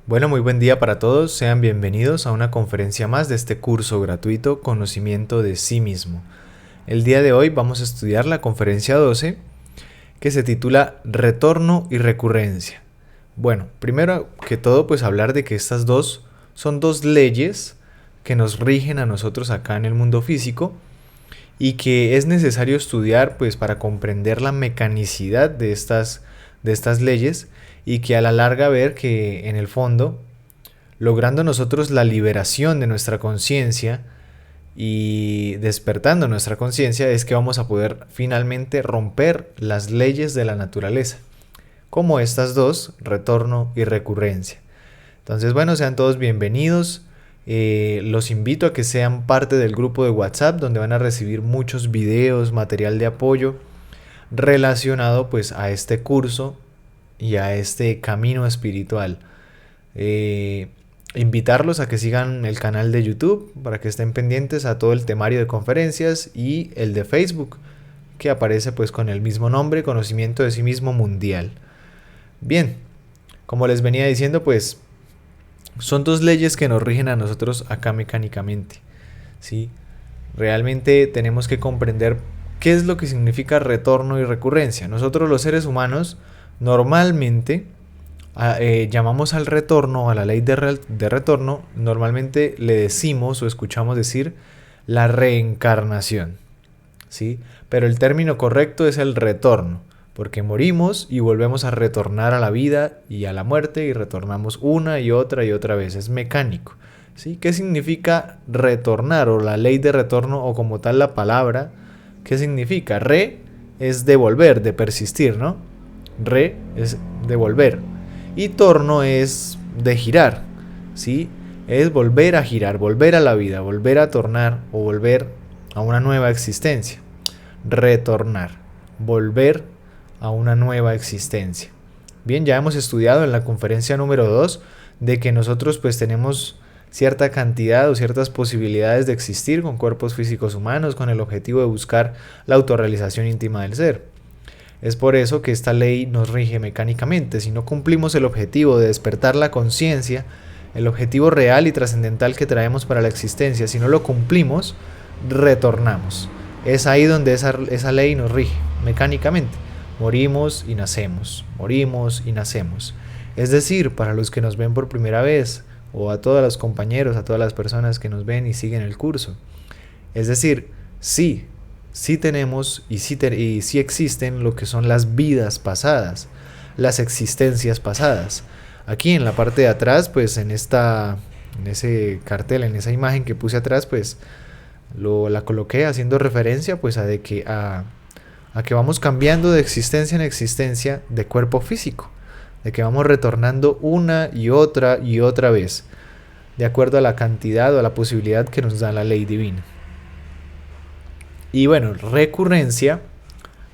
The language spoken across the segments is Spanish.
Bueno, muy buen día para todos. Sean bienvenidos a una conferencia más de este curso gratuito Conocimiento de sí mismo. El día de hoy vamos a estudiar la conferencia 12 que se titula Retorno y recurrencia. Bueno, primero que todo pues hablar de que estas dos son dos leyes que nos rigen a nosotros acá en el mundo físico y que es necesario estudiar pues para comprender la mecanicidad de estas leyes y que a la larga ver que en el fondo, logrando nosotros la liberación de nuestra conciencia y despertando nuestra conciencia, es que vamos a poder finalmente romper las leyes de la naturaleza, como estas dos, retorno y recurrencia. Entonces, bueno, sean todos bienvenidos. Los invito a que sean parte del grupo de WhatsApp, donde van a recibir muchos videos, material de apoyo relacionado pues a este curso y a este camino espiritual. Invitarlos a que sigan el canal de YouTube para que estén pendientes a todo el temario de conferencias y el de Facebook, que aparece pues con el mismo nombre, Conocimiento de sí mismo mundial. Bien, como les venía diciendo, pues son dos leyes que nos rigen a nosotros acá mecánicamente, ¿sí? Realmente tenemos que comprender qué es lo que significa retorno y recurrencia. Nosotros los seres humanos normalmente llamamos al retorno, a la ley de retorno, normalmente le decimos o escuchamos decir la reencarnación, ¿sí? Pero el término correcto es el retorno, porque morimos y volvemos a retornar a la vida y a la muerte y retornamos una y otra vez, es mecánico, ¿sí? ¿Qué significa retornar o la ley de retorno o como tal la palabra? ¿Qué significa? Re es devolver, de persistir, ¿no? Re es devolver y torno es de girar, ¿sí? Es volver a girar, volver a la vida, volver a tornar o volver a una nueva existencia. Retornar, volver a una nueva existencia. Bien, ya hemos estudiado en la conferencia número 2 de que nosotros pues tenemos cierta cantidad o ciertas posibilidades de existir con cuerpos físicos humanos con el objetivo de buscar la autorrealización íntima del ser. Es por eso que esta ley nos rige mecánicamente. Si no cumplimos el objetivo de despertar la conciencia, el objetivo real y trascendental que traemos para la existencia, si no lo cumplimos, retornamos. Es ahí donde esa ley nos rige mecánicamente. Morimos y nacemos, morimos y nacemos. Es decir, para los que nos ven por primera vez, o a todos los compañeros, a todas las personas que nos ven y siguen el curso. Es decir, sí tenemos y sí existen lo que son las vidas pasadas, las existencias pasadas. Aquí en la parte de atrás, pues en ese cartel, en esa imagen que puse atrás, pues la coloqué haciendo referencia pues a que vamos cambiando de existencia en existencia de cuerpo físico, de que vamos retornando una y otra vez, de acuerdo a la cantidad o a la posibilidad que nos da la ley divina. Y bueno, recurrencia,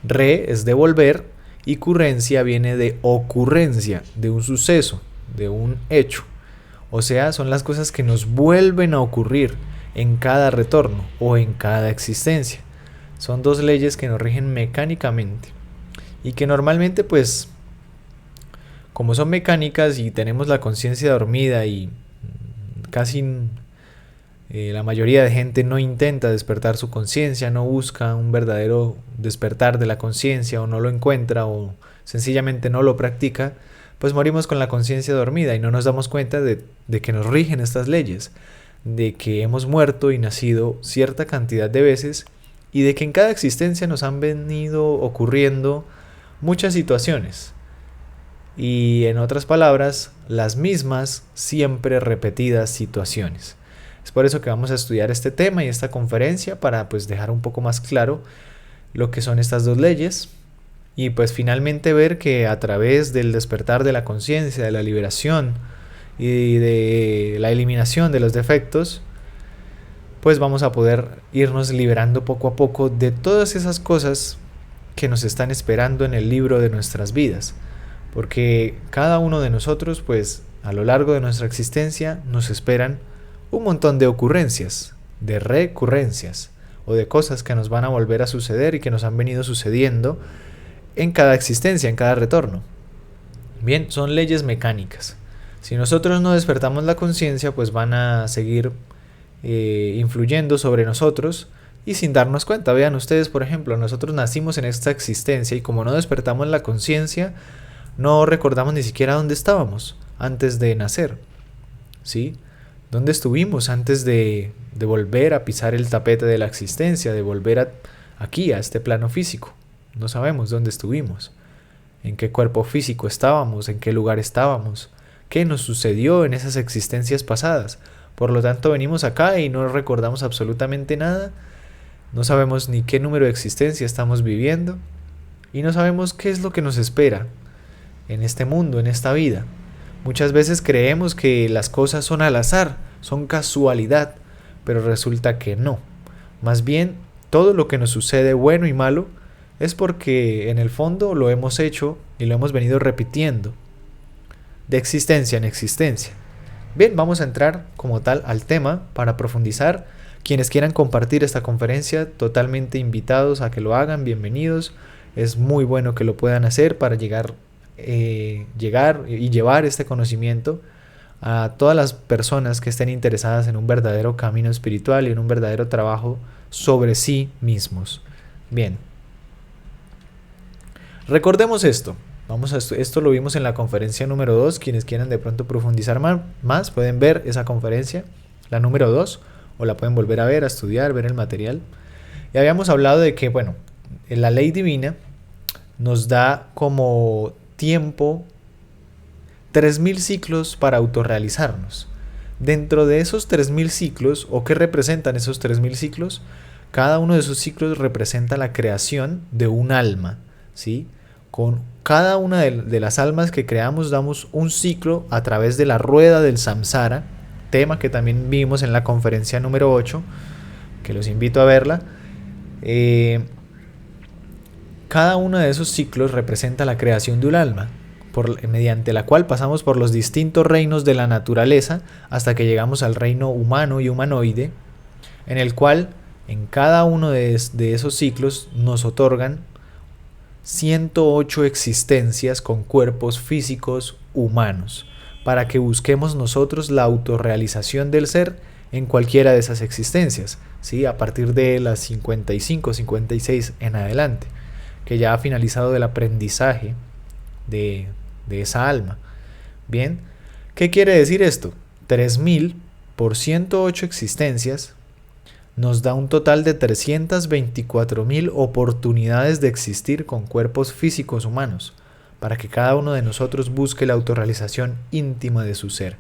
re es devolver y currencia viene de ocurrencia, de un suceso, de un hecho. O sea, son las cosas que nos vuelven a ocurrir en cada retorno o en cada existencia. Son dos leyes que nos rigen mecánicamente y que normalmente pues como son mecánicas y tenemos la conciencia dormida y casi la mayoría de gente no intenta despertar su conciencia, no busca un verdadero despertar de la conciencia o no lo encuentra o sencillamente no lo practica, pues morimos con la conciencia dormida y no nos damos cuenta de que nos rigen estas leyes, de que hemos muerto y nacido cierta cantidad de veces y de que en cada existencia nos han venido ocurriendo muchas situaciones. Y en otras palabras, las mismas, siempre repetidas situaciones. Es por eso que vamos a estudiar este tema y esta conferencia para pues dejar un poco más claro lo que son estas dos leyes y pues finalmente ver que a través del despertar de la conciencia, de la liberación y de la eliminación de los defectos, pues vamos a poder irnos liberando poco a poco de todas esas cosas que nos están esperando en el libro de nuestras vidas. Porque cada uno de nosotros, pues, a lo largo de nuestra existencia nos esperan un montón de ocurrencias, de recurrencias, o de cosas que nos van a volver a suceder y que nos han venido sucediendo en cada existencia, en cada retorno. Bien, son leyes mecánicas. Si nosotros no despertamos la conciencia, pues van a seguir influyendo sobre nosotros y sin darnos cuenta. Vean ustedes, por ejemplo, nosotros nacimos en esta existencia y como no despertamos la conciencia, no recordamos ni siquiera dónde estábamos antes de nacer, ¿sí? ¿Dónde estuvimos antes de volver a pisar el tapete de la existencia, de volver aquí, a este plano físico? No sabemos dónde estuvimos, en qué cuerpo físico estábamos, en qué lugar estábamos, qué nos sucedió en esas existencias pasadas. Por lo tanto, venimos acá y no recordamos absolutamente nada, no sabemos ni qué número de existencia estamos viviendo y no sabemos qué es lo que nos espera en este mundo, en esta vida. Muchas veces creemos que las cosas son al azar, son casualidad, pero resulta que no. Más bien, todo lo que nos sucede, bueno y malo, es porque en el fondo lo hemos hecho y lo hemos venido repitiendo, de existencia en existencia. Bien, vamos a entrar como tal al tema para profundizar. Quienes quieran compartir esta conferencia, totalmente invitados a que lo hagan, bienvenidos. Es muy bueno que lo puedan hacer para llegar y llevar este conocimiento a todas las personas que estén interesadas en un verdadero camino espiritual y en un verdadero trabajo sobre sí mismos. Bien, recordemos esto. Esto lo vimos en la conferencia número 2. Quienes quieran de pronto profundizar más pueden ver esa conferencia, la número 2, o la pueden volver a ver, a estudiar, ver el material. Y habíamos hablado de que, bueno, la ley divina nos da como tiempo 3000 ciclos para autorrealizarnos. Dentro de esos 3000 ciclos, ¿o qué representan esos 3000 ciclos? Cada uno de esos ciclos representa la creación de un alma, ¿sí? Con cada una de las almas que creamos damos un ciclo a través de la rueda del samsara, tema que también vimos en la conferencia número 8, que los invito a verla. Cada uno de esos ciclos representa la creación de un alma, mediante la cual pasamos por los distintos reinos de la naturaleza hasta que llegamos al reino humano y humanoide, en el cual en cada uno de esos ciclos nos otorgan 108 existencias con cuerpos físicos humanos, para que busquemos nosotros la autorrealización del ser en cualquiera de esas existencias, ¿sí? A partir de las 55, 56 en adelante, que ya ha finalizado el aprendizaje de esa alma. Bien, ¿qué quiere decir esto? 3000 por 108 existencias nos da un total de 324.000 oportunidades de existir con cuerpos físicos humanos, para que cada uno de nosotros busque la autorrealización íntima de su ser.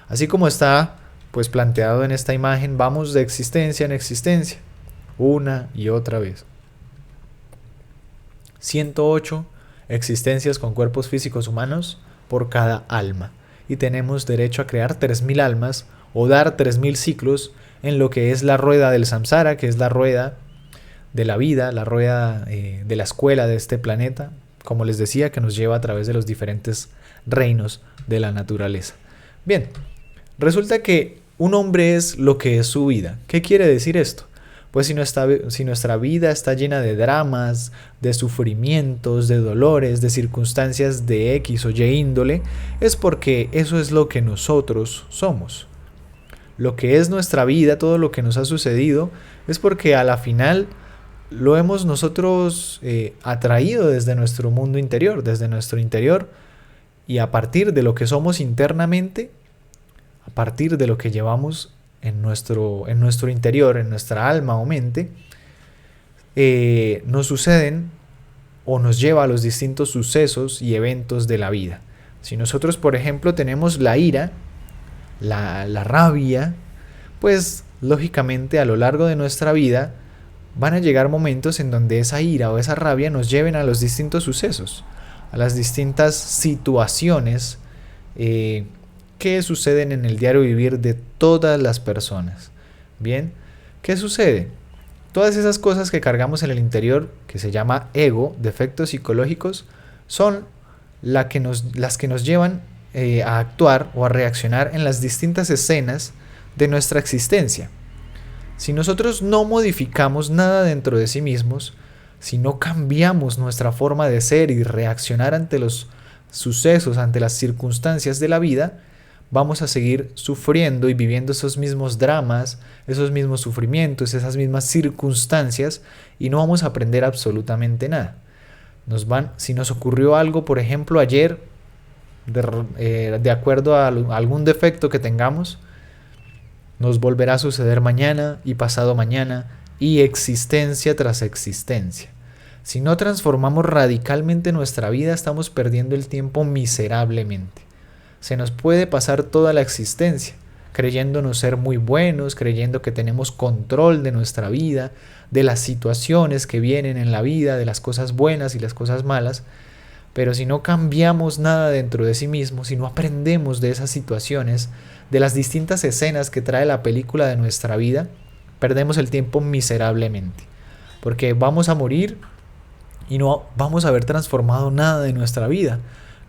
Así como está pues planteado en esta imagen, vamos de existencia en existencia, una y otra vez. 108 existencias con cuerpos físicos humanos por cada alma. Y tenemos derecho a crear 3000 almas o dar 3000 ciclos en lo que es la rueda del samsara, que es la rueda de la vida, la rueda de la escuela de este planeta, como les decía, que nos lleva a través de los diferentes reinos de la naturaleza. Bien, resulta que un hombre es lo que es su vida. ¿Qué quiere decir esto? Pues si nuestra vida está llena de dramas, de sufrimientos, de dolores, de circunstancias de X o Y índole, es porque eso es lo que nosotros somos. Lo que es nuestra vida, todo lo que nos ha sucedido, es porque a la final lo hemos nosotros atraído desde nuestro mundo interior, desde nuestro interior, y a partir de lo que somos internamente, a partir de lo que llevamos en nuestro interior, en nuestra alma o mente, nos suceden o nos lleva a los distintos sucesos y eventos de la vida. Si nosotros, por ejemplo, tenemos la ira, la rabia, pues lógicamente a lo largo de nuestra vida van a llegar momentos en donde esa ira o esa rabia nos lleven a los distintos sucesos, a las distintas situaciones que suceden en el diario vivir de todas las personas. Bien, ¿qué sucede? Todas esas cosas que cargamos en el interior, que se llama ego, defectos psicológicos, son las que nos llevan a actuar o a reaccionar en las distintas escenas de nuestra existencia. Si nosotros no modificamos nada dentro de sí mismos, si no cambiamos nuestra forma de ser y reaccionar ante los sucesos, ante las circunstancias de la vida, vamos a seguir sufriendo y viviendo esos mismos dramas, esos mismos sufrimientos, esas mismas circunstancias, y no vamos a aprender absolutamente nada. Si nos ocurrió algo, por ejemplo, ayer, de acuerdo a algún defecto que tengamos, nos volverá a suceder mañana y pasado mañana y existencia tras existencia. Si no transformamos radicalmente nuestra vida, estamos perdiendo el tiempo miserablemente. Se nos puede pasar toda la existencia creyéndonos ser muy buenos, creyendo que tenemos control de nuestra vida, de las situaciones que vienen en la vida, de las cosas buenas y las cosas malas, pero si no cambiamos nada dentro de sí mismos, si no aprendemos de esas situaciones, de las distintas escenas que trae la película de nuestra vida, perdemos el tiempo miserablemente, porque vamos a morir y no vamos a haber transformado nada de nuestra vida.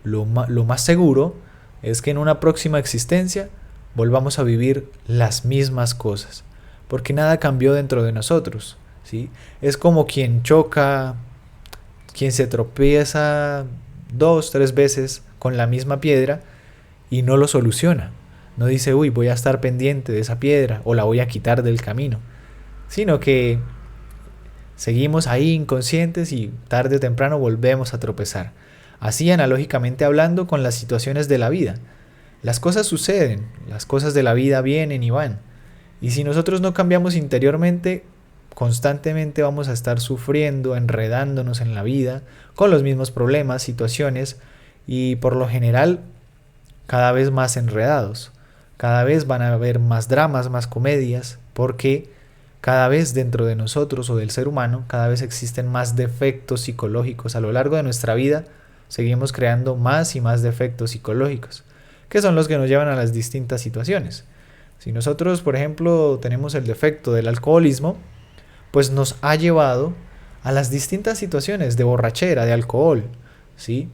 Lo más seguro es que en una próxima existencia volvamos a vivir las mismas cosas, porque nada cambió dentro de nosotros, ¿sí? Es como quien choca, quien se tropieza 2, 3 veces con la misma piedra y no lo soluciona. No dice, uy, voy a estar pendiente de esa piedra o la voy a quitar del camino, sino que seguimos ahí inconscientes y tarde o temprano volvemos a tropezar. Así, analógicamente hablando, con las situaciones de la vida. Las cosas suceden, las cosas de la vida vienen y van. Y si nosotros no cambiamos interiormente, constantemente vamos a estar sufriendo, enredándonos en la vida, con los mismos problemas, situaciones, y por lo general cada vez más enredados. Cada vez van a haber más dramas, más comedias, porque cada vez dentro de nosotros o del ser humano, cada vez existen más defectos psicológicos. A lo largo de nuestra vida seguimos creando más y más defectos psicológicos, que son los que nos llevan a las distintas situaciones. Si nosotros, por ejemplo, tenemos el defecto del alcoholismo, pues nos ha llevado a las distintas situaciones de borrachera, de alcohol, ¿sí?,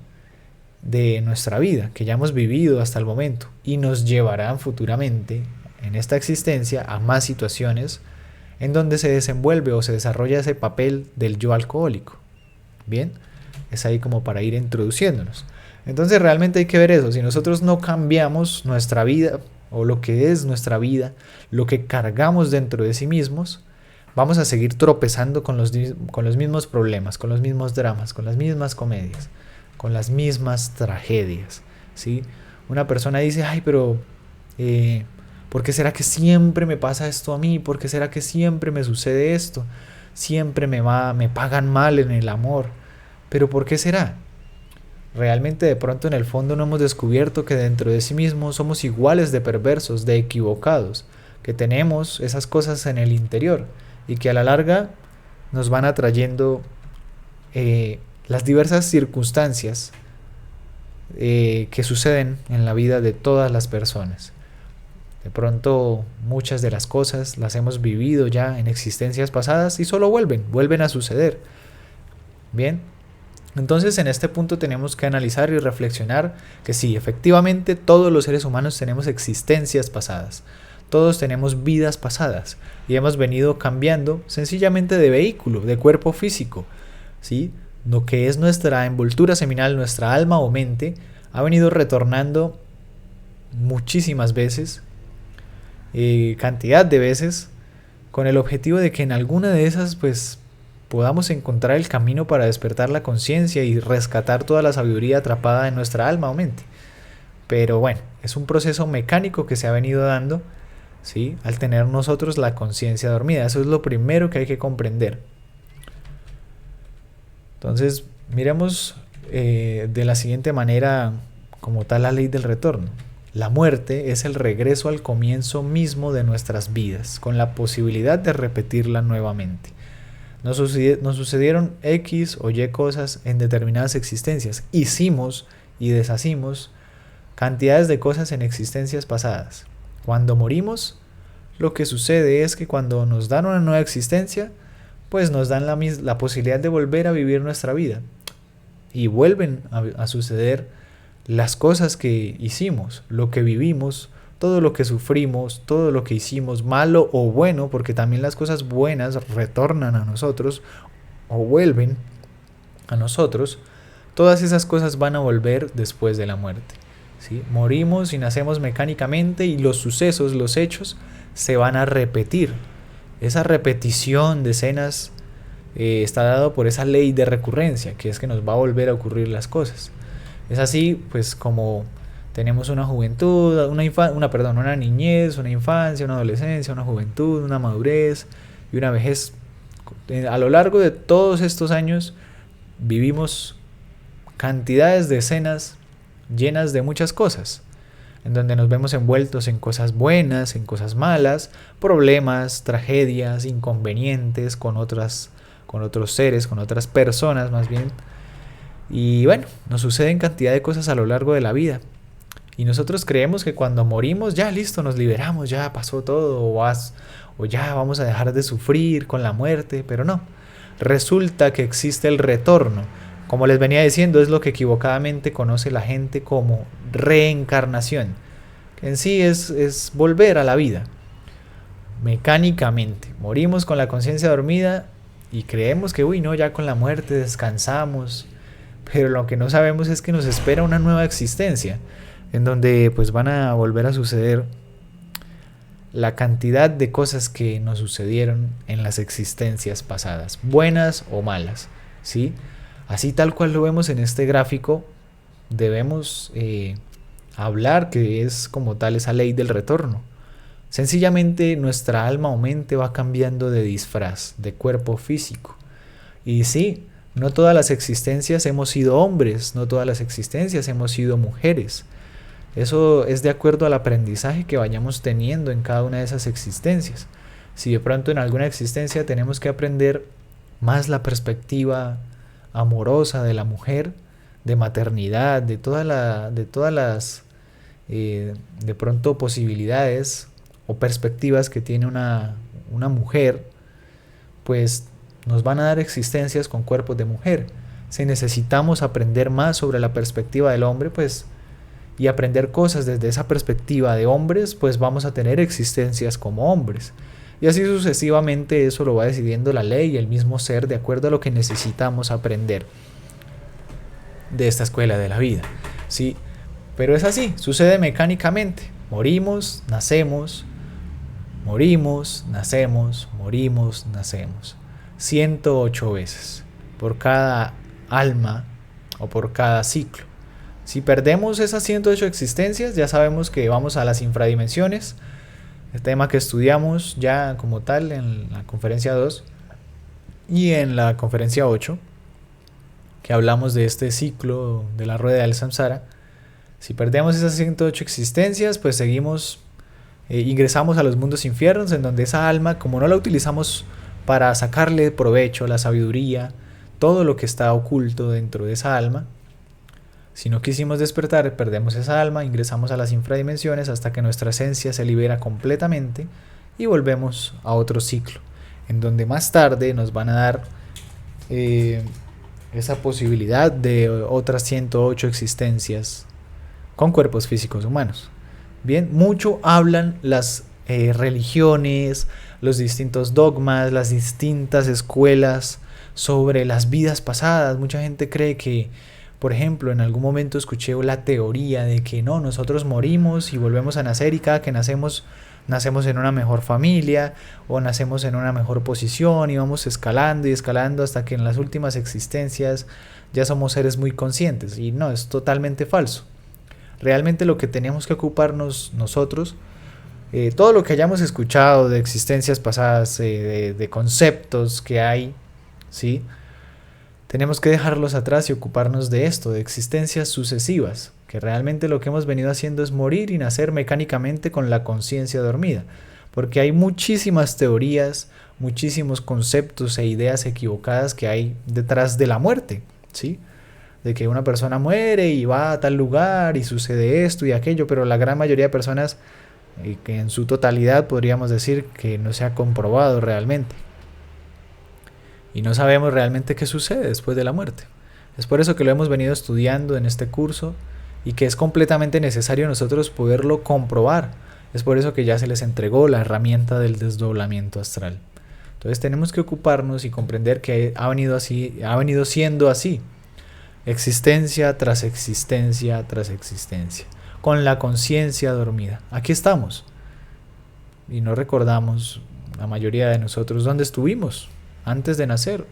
de nuestra vida, que ya hemos vivido hasta el momento, y nos llevarán futuramente, en esta existencia, a más situaciones en donde se desenvuelve o se desarrolla ese papel del yo alcohólico. Bien, es ahí como para ir introduciéndonos. Entonces realmente hay que ver eso. Si nosotros no cambiamos nuestra vida o lo que es nuestra vida, lo que cargamos dentro de sí mismos, vamos a seguir tropezando con los mismos problemas, con los mismos dramas, con las mismas comedias, con las mismas tragedias, ¿sí? Una persona dice, ay, pero ¿por qué será que siempre me pasa esto a mí? ¿Por qué será que siempre me sucede esto? Siempre me pagan mal en el amor. ¿Pero por qué será? Realmente de pronto en el fondo no hemos descubierto que dentro de sí mismos somos iguales de perversos, de equivocados, que tenemos esas cosas en el interior y que a la larga nos van atrayendo las diversas circunstancias que suceden en la vida de todas las personas. De pronto muchas de las cosas las hemos vivido ya en existencias pasadas y solo vuelven a suceder. Bien, entonces en este punto tenemos que analizar y reflexionar que sí, efectivamente todos los seres humanos tenemos existencias pasadas, todos tenemos vidas pasadas y hemos venido cambiando sencillamente de vehículo, de cuerpo físico, ¿sí? Lo que es nuestra envoltura seminal, nuestra alma o mente, ha venido retornando muchísimas veces, cantidad de veces, con el objetivo de que en alguna de esas pues podamos encontrar el camino para despertar la conciencia y rescatar toda la sabiduría atrapada en nuestra alma o mente. Pero bueno, es un proceso mecánico que se ha venido dando, ¿sí?, al tener nosotros la conciencia dormida. Eso es lo primero que hay que comprender. Entonces, miremos de la siguiente manera como tal la ley del retorno. La muerte es el regreso al comienzo mismo de nuestras vidas, con la posibilidad de repetirla nuevamente. Nos sucedieron X o Y cosas en determinadas existencias. Hicimos y deshacimos cantidades de cosas en existencias pasadas. Cuando morimos, lo que sucede es que cuando nos dan una nueva existencia, pues nos dan la posibilidad de volver a vivir nuestra vida. Y vuelven a suceder las cosas que hicimos, lo que vivimos, todo lo que sufrimos, todo lo que hicimos, malo o bueno, porque también las cosas buenas retornan a nosotros o vuelven a nosotros. Todas esas cosas van a volver después de la muerte. ¿sí? Morimos y nacemos mecánicamente y los sucesos, los hechos, se van a repetir. Esa repetición de escenas está dado por esa ley de recurrencia, que es que nos va a volver a ocurrir las cosas. Es así, pues, como tenemos una juventud, una niñez, una infancia, una adolescencia, una juventud, una madurez y una vejez. A lo largo de todos estos años vivimos cantidades de escenas llenas de muchas cosas, en donde nos vemos envueltos en cosas buenas, en cosas malas, problemas, tragedias, inconvenientes con otros seres, con otras personas más bien. Y bueno, nos suceden cantidad de cosas a lo largo de la vida. Y nosotros creemos que cuando morimos ya listo, nos liberamos, ya pasó todo, o ya vamos a dejar de sufrir con la muerte, pero no. Resulta que existe el retorno. Como les venía diciendo, es lo que equivocadamente conoce la gente como reencarnación. En sí es volver a la vida. Mecánicamente. Morimos con la conciencia dormida y creemos que, uy, no, ya con la muerte descansamos. Pero lo que no sabemos es que nos espera una nueva existencia, en donde pues van a volver a suceder la cantidad de cosas que nos sucedieron en las existencias pasadas, buenas o malas, ¿sí? Así tal cual lo vemos en este gráfico, debemos hablar que es como tal esa ley del retorno. Sencillamente nuestra alma o mente va cambiando de disfraz, de cuerpo físico. Y sí, no todas las existencias hemos sido hombres, no todas las existencias hemos sido mujeres. Eso es de acuerdo al aprendizaje que vayamos teniendo en cada una de esas existencias. Si de pronto en alguna existencia tenemos que aprender más la perspectiva amorosa de la mujer, de maternidad, de todas las de pronto posibilidades o perspectivas que tiene una mujer, pues nos van a dar existencias con cuerpos de mujer. Si necesitamos aprender más sobre la perspectiva del hombre, pues, y aprender cosas desde esa perspectiva de hombres, pues vamos a tener existencias como hombres. Y así sucesivamente, eso lo va decidiendo la ley y el mismo ser de acuerdo a lo que necesitamos aprender de esta escuela de la vida, ¿sí? Pero es así, sucede mecánicamente. Morimos, nacemos, morimos, nacemos, morimos, nacemos. 108 veces por cada alma o por cada ciclo. Si perdemos esas 108 existencias, ya sabemos que vamos a las infradimensiones, el tema que estudiamos ya como tal en la conferencia 2 y en la conferencia 8, que hablamos de este ciclo de la rueda del samsara. Si perdemos esas 108 existencias, pues seguimos, ingresamos a los mundos infiernos, en donde esa alma, como no la utilizamos para sacarle provecho, la sabiduría, todo lo que está oculto dentro de esa alma, si no quisimos despertar, perdemos esa alma, ingresamos a las infradimensiones hasta que nuestra esencia se libera completamente y volvemos a otro ciclo, en donde más tarde nos van a dar esa posibilidad de otras 108 existencias con cuerpos físicos humanos. Bien, mucho hablan las religiones, los distintos dogmas, las distintas escuelas sobre las vidas pasadas. Mucha gente cree que, por ejemplo, en algún momento escuché la teoría de que no, nosotros morimos y volvemos a nacer y cada que nacemos en una mejor familia o nacemos en una mejor posición y vamos escalando y escalando hasta que en las últimas existencias ya somos seres muy conscientes. Y no, es totalmente falso. Realmente lo que tenemos que ocuparnos nosotros, todo lo que hayamos escuchado de existencias pasadas, de conceptos que hay, ¿sí? Tenemos que dejarlos atrás y ocuparnos de esto, de existencias sucesivas, que realmente lo que hemos venido haciendo es morir y nacer mecánicamente con la conciencia dormida, porque hay muchísimas teorías, muchísimos conceptos e ideas equivocadas que hay detrás de la muerte, ¿sí? De que una persona muere y va a tal lugar y sucede esto y aquello, pero la gran mayoría de personas, que en su totalidad podríamos decir que no se ha comprobado realmente. Y no sabemos realmente qué sucede después de la muerte. Es por eso que lo hemos venido estudiando en este curso y que es completamente necesario nosotros poderlo comprobar. Es por eso que ya se les entregó la herramienta del desdoblamiento astral. Entonces tenemos que ocuparnos y comprender que ha venido siendo así. Existencia tras existencia tras existencia. con la conciencia dormida. Aquí estamos y no recordamos, la mayoría de nosotros, dónde estuvimos antes de nacer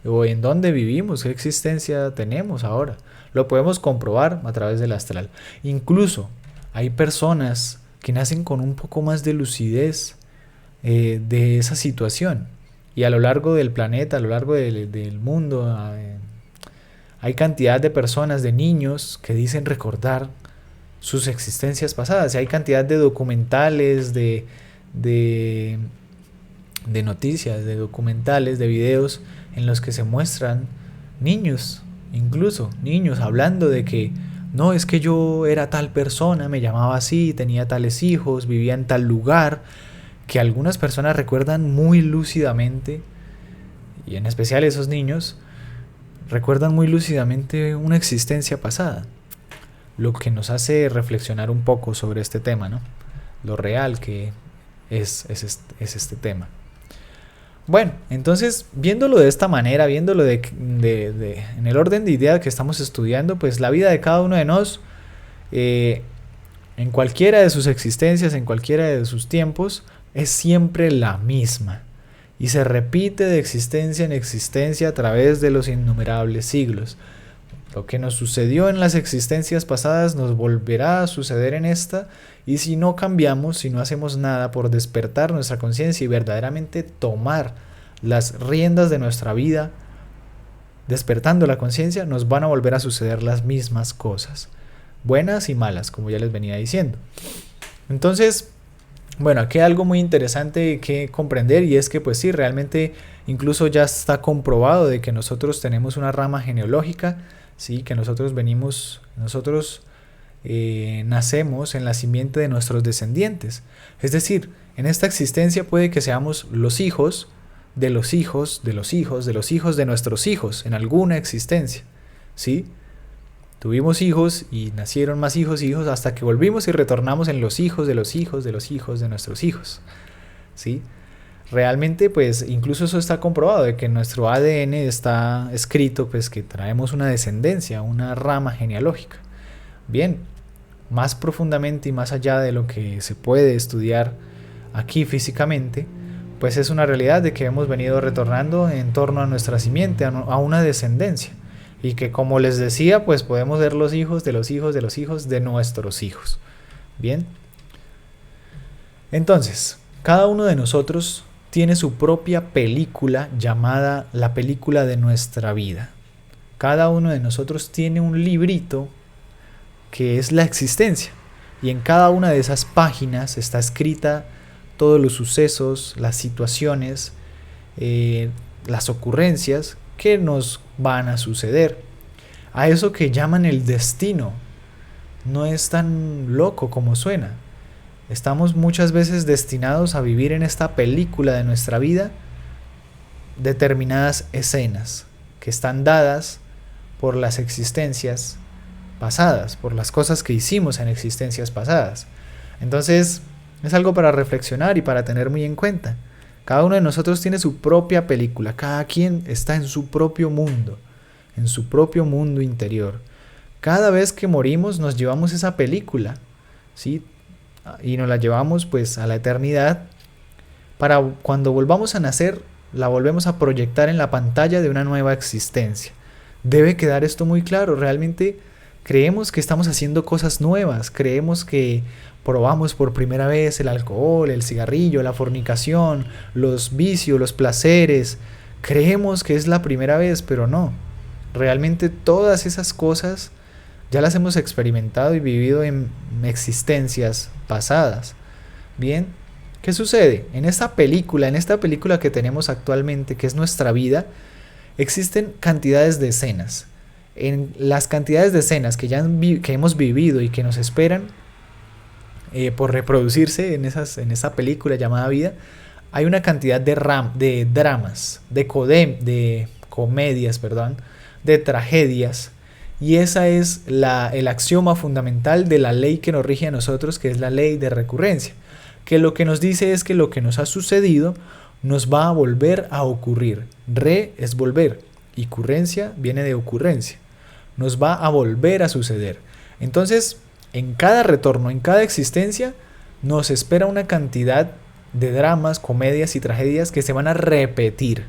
o en dónde vivimos, qué existencia tenemos ahora. Lo podemos comprobar a través del astral. Incluso hay personas que nacen con un poco más de lucidez de esa situación, y a lo largo del planeta, a lo largo del mundo, hay cantidad de personas, de niños que dicen recordar sus existencias pasadas, y hay cantidad de documentales, de noticias, de documentales, de videos en los que se muestran niños, incluso niños hablando de que no, es que yo era tal persona, me llamaba así, tenía tales hijos, vivía en tal lugar, que algunas personas recuerdan muy lúcidamente, y en especial esos niños recuerdan muy lúcidamente una existencia pasada, lo que nos hace reflexionar un poco sobre este tema, ¿no? Lo real que es este tema. Bueno, entonces, viéndolo de esta manera, viéndolo en el orden de idea que estamos estudiando, pues la vida de cada uno de nosotros, en cualquiera de sus existencias, en cualquiera de sus tiempos, es siempre la misma. Y se repite de existencia en existencia a través de los innumerables siglos. Lo que nos sucedió en las existencias pasadas nos volverá a suceder en esta, y si no cambiamos, si no hacemos nada por despertar nuestra conciencia y verdaderamente tomar las riendas de nuestra vida, despertando la conciencia, nos van a volver a suceder las mismas cosas, buenas y malas, como ya les venía diciendo. Entonces, bueno, aquí hay algo muy interesante que comprender, y es que pues sí, realmente incluso ya está comprobado de que nosotros tenemos una rama genealógica, sí, que nosotros nacemos en la simiente de nuestros descendientes. Es decir, en esta existencia puede que seamos los hijos de los hijos de los hijos de los hijos de nuestros hijos en alguna existencia, ¿sí? Tuvimos hijos y nacieron más hijos y hijos hasta que volvimos y retornamos en los hijos de los hijos de los hijos de nuestros hijos, ¿sí? Realmente, pues, incluso eso está comprobado, de que en nuestro ADN está escrito, pues, que traemos una descendencia, una rama genealógica. Bien, más profundamente y más allá de lo que se puede estudiar aquí físicamente, pues es una realidad de que hemos venido retornando en torno a nuestra simiente, a una descendencia. Y que, como les decía, pues podemos ser los hijos de los hijos de los hijos de nuestros hijos. Bien. Entonces, cada uno de nosotros tiene su propia película llamada la película de nuestra vida. Cada uno de nosotros tiene un librito que es la existencia. Y en cada una de esas páginas está escrita todos los sucesos, las situaciones, las ocurrencias que nos van a suceder. A eso que llaman el destino no es tan loco como suena. Estamos muchas veces destinados a vivir en esta película de nuestra vida determinadas escenas que están dadas por las existencias pasadas, por las cosas que hicimos en existencias pasadas. Entonces, es algo para reflexionar y para tener muy en cuenta. Cada uno de nosotros tiene su propia película, cada quien está en su propio mundo interior. Cada vez que morimos nos llevamos esa película, ¿sí? Y nos la llevamos pues a la eternidad, para cuando volvamos a nacer, la volvemos a proyectar en la pantalla de una nueva existencia. Debe quedar esto muy claro. Realmente creemos que estamos haciendo cosas nuevas, creemos que probamos por primera vez el alcohol, el cigarrillo, la fornicación, los vicios, los placeres. Creemos que es la primera vez, pero no. Realmente todas esas cosas ya las hemos experimentado y vivido en existencias pasadas. Bien, ¿qué sucede? En esta película que tenemos actualmente, que es nuestra vida, existen cantidades de escenas. En las cantidades de escenas que hemos vivido y que nos esperan por reproducirse en esa película llamada vida, hay una cantidad de dramas, de comedias, de tragedias, y esa es el axioma fundamental de la ley que nos rige a nosotros, que es la ley de recurrencia, que lo que nos dice es que lo que nos ha sucedido nos va a volver a ocurrir. Re es volver y currencia viene de ocurrencia. Nos va a volver a suceder. Entonces, en cada retorno, en cada existencia, nos espera una cantidad de dramas, comedias y tragedias que se van a repetir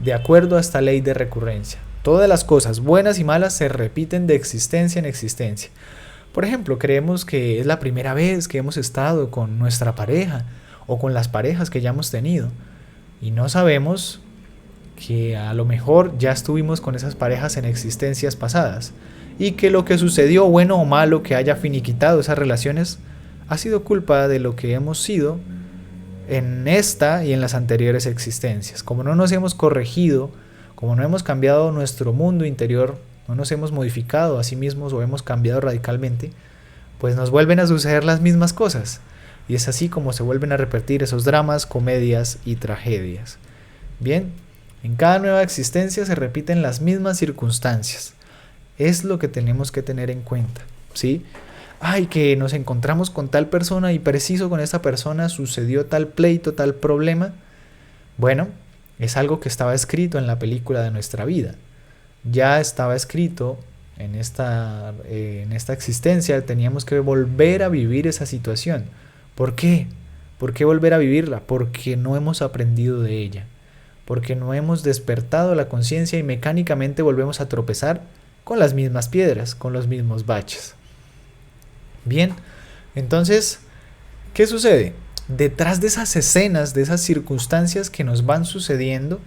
de acuerdo a esta ley de recurrencia. Todas las cosas buenas y malas se repiten de existencia en existencia. Por ejemplo, creemos que es la primera vez que hemos estado con nuestra pareja o con las parejas que ya hemos tenido y no sabemos que a lo mejor ya estuvimos con esas parejas en existencias pasadas y que lo que sucedió, bueno o malo, que haya finiquitado esas relaciones, ha sido culpa de lo que hemos sido en esta y en las anteriores existencias. Como no nos hemos corregido, como no hemos cambiado nuestro mundo interior, no nos hemos modificado a sí mismos o hemos cambiado radicalmente, pues nos vuelven a suceder las mismas cosas. Y es así como se vuelven a repetir esos dramas, comedias y tragedias. Bien, en cada nueva existencia se repiten las mismas circunstancias. Es lo que tenemos que tener en cuenta, ¿sí? Ay, que nos encontramos con tal persona y preciso con esa persona sucedió tal pleito, tal problema. Bueno, es algo que estaba escrito en la película de nuestra vida. Ya estaba escrito en esta existencia, teníamos que volver a vivir esa situación. ¿Por qué? ¿Por qué volver a vivirla? Porque no hemos aprendido de ella. Porque no hemos despertado la conciencia y mecánicamente volvemos a tropezar con las mismas piedras, con los mismos baches. Bien, entonces, ¿qué sucede? Detrás de esas escenas, de esas circunstancias que nos van sucediendo,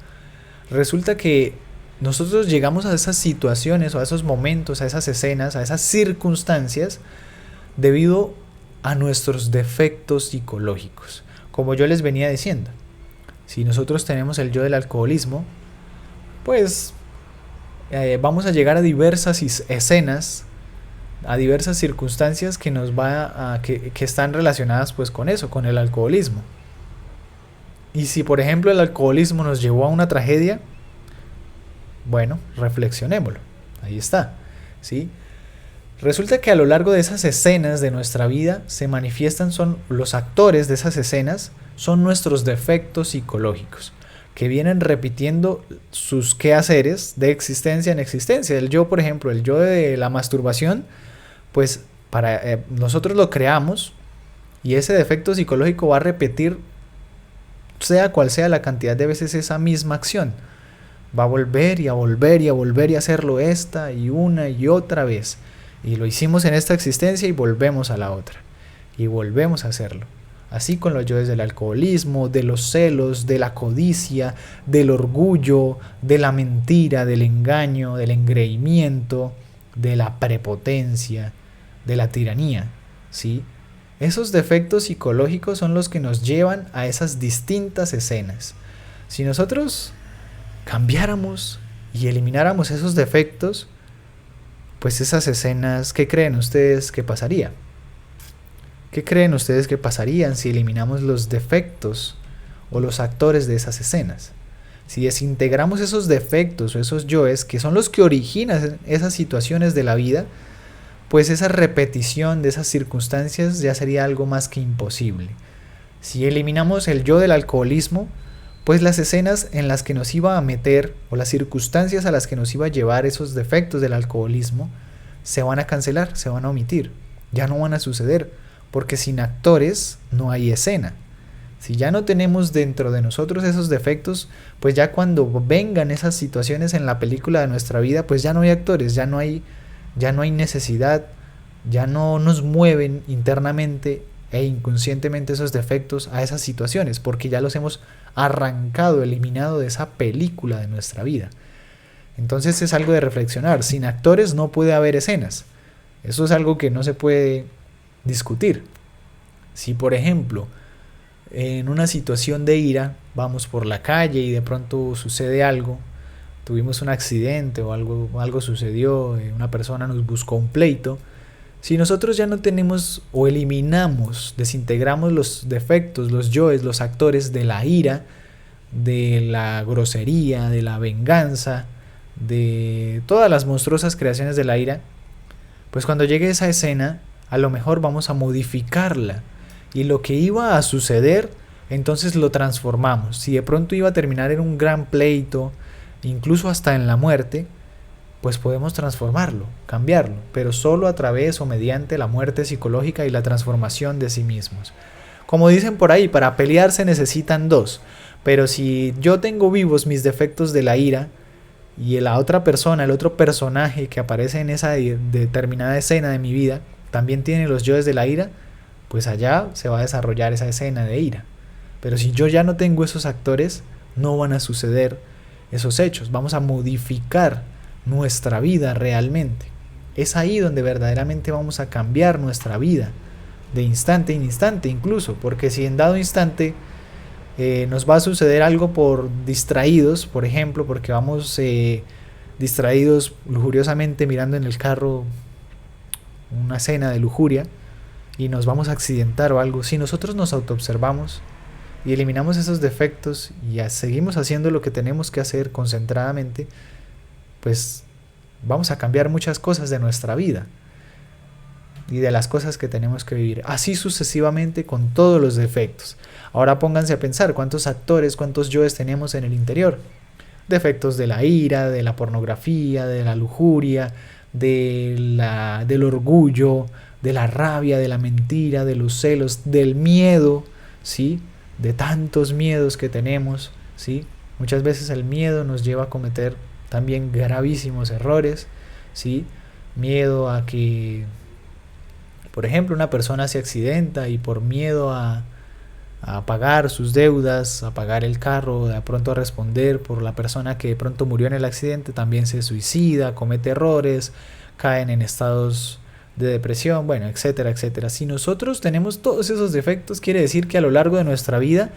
resulta que nosotros llegamos a esas situaciones o a esos momentos, a esas escenas, a esas circunstancias, debido a nuestros defectos psicológicos. Como yo les venía diciendo, si nosotros tenemos el yo del alcoholismo, pues vamos a llegar a diversas escenas, a diversas circunstancias que que están relacionadas pues con eso, con el alcoholismo. Y si por ejemplo el alcoholismo nos llevó a una tragedia, bueno, reflexionémoslo. Ahí está, ¿sí? Resulta que a lo largo de esas escenas de nuestra vida se manifiestan, son los actores de esas escenas, son nuestros defectos psicológicos, que vienen repitiendo sus quehaceres de existencia en existencia. El yo, por ejemplo, el yo de la masturbación, pues nosotros lo creamos y ese defecto psicológico va a repetir, sea cual sea la cantidad de veces, esa misma acción. Va a volver y a volver y a volver y a hacerlo esta y una y otra vez. Y lo hicimos en esta existencia y volvemos a la otra. Y volvemos a hacerlo. Así con los yoes del alcoholismo, de los celos, de la codicia, del orgullo, de la mentira, del engaño, del engreimiento, de la prepotencia, de la tiranía, ¿sí? Esos defectos psicológicos son los que nos llevan a esas distintas escenas. Si nosotros cambiáramos y elimináramos esos defectos, pues esas escenas, ¿qué creen ustedes que pasaría? ¿Qué creen ustedes que pasarían si eliminamos los defectos o los actores de esas escenas? Si desintegramos esos defectos o esos yoes, que son los que originan esas situaciones de la vida, pues esa repetición de esas circunstancias ya sería algo más que imposible. Si eliminamos el yo del alcoholismo, pues las escenas en las que nos iba a meter o las circunstancias a las que nos iba a llevar esos defectos del alcoholismo se van a cancelar, se van a omitir, ya no van a suceder, porque sin actores no hay escena. Si ya no tenemos dentro de nosotros esos defectos, pues ya cuando vengan esas situaciones en la película de nuestra vida, pues ya no hay actores, ya no hay necesidad, ya no nos mueven internamente e inconscientemente esos defectos a esas situaciones, porque ya los hemos arrancado, eliminado de esa película de nuestra vida. Entonces es algo de reflexionar. Sin actores no puede haber escenas. Eso es algo que no se puede discutir. Si por ejemplo en una situación de ira vamos por la calle y de pronto sucede algo, tuvimos un accidente o algo sucedió, una persona nos buscó un pleito, si nosotros ya no tenemos o eliminamos, desintegramos los defectos, los yoes, los actores de la ira, de la grosería, de la venganza, de todas las monstruosas creaciones de la ira, pues cuando llegue esa escena, a lo mejor vamos a modificarla. Y lo que iba a suceder, entonces lo transformamos. Si de pronto iba a terminar en un gran pleito, incluso hasta en la muerte, pues podemos transformarlo, cambiarlo, pero solo a través o mediante la muerte psicológica y la transformación de sí mismos. Como dicen por ahí, para pelear se necesitan dos, pero si yo tengo vivos mis defectos de la ira y la otra persona, el otro personaje que aparece en esa determinada escena de mi vida, también tiene los yoes de la ira, pues allá se va a desarrollar esa escena de ira. Pero si yo ya no tengo esos actores, no van a suceder esos hechos, vamos a modificar nuestra vida realmente. Es ahí donde verdaderamente vamos a cambiar nuestra vida, de instante en instante incluso, porque si en dado instante nos va a suceder algo por distraídos, por ejemplo, porque vamos distraídos lujuriosamente mirando en el carro una escena de lujuria y nos vamos a accidentar o algo, si nosotros nos autoobservamos y eliminamos esos defectos y seguimos haciendo lo que tenemos que hacer concentradamente, pues vamos a cambiar muchas cosas de nuestra vida y de las cosas que tenemos que vivir, así sucesivamente con todos los defectos. Ahora pónganse a pensar cuántos actores, cuántos yoes tenemos en el interior. Defectos de la ira, de la pornografía, de la lujuria, del orgullo, de la rabia, de la mentira, de los celos, del miedo, ¿sí? De tantos miedos que tenemos, ¿sí? Muchas veces el miedo nos lleva a cometer también gravísimos errores, ¿sí? Miedo a que, por ejemplo, una persona se accidenta y por miedo a pagar sus deudas, a pagar el carro, de pronto a responder por la persona que de pronto murió en el accidente, también se suicida, comete errores, caen en estados de depresión, bueno, etcétera, etcétera. Si nosotros tenemos todos esos defectos, quiere decir que a lo largo de nuestra vida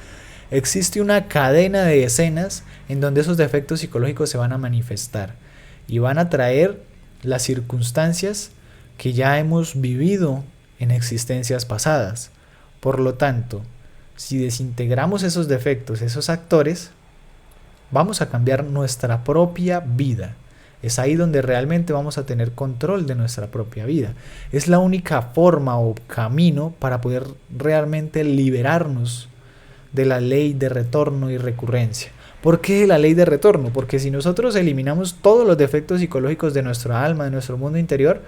existe una cadena de escenas en donde esos defectos psicológicos se van a manifestar y van a traer las circunstancias que ya hemos vivido en existencias pasadas. Por lo tanto, si desintegramos esos defectos, esos actores, vamos a cambiar nuestra propia vida. Es ahí donde realmente vamos a tener control de nuestra propia vida. Es la única forma o camino para poder realmente liberarnos de la ley de retorno y recurrencia. ¿Por qué la ley de retorno? Porque si nosotros eliminamos todos los defectos psicológicos de nuestra alma, de nuestro mundo interior,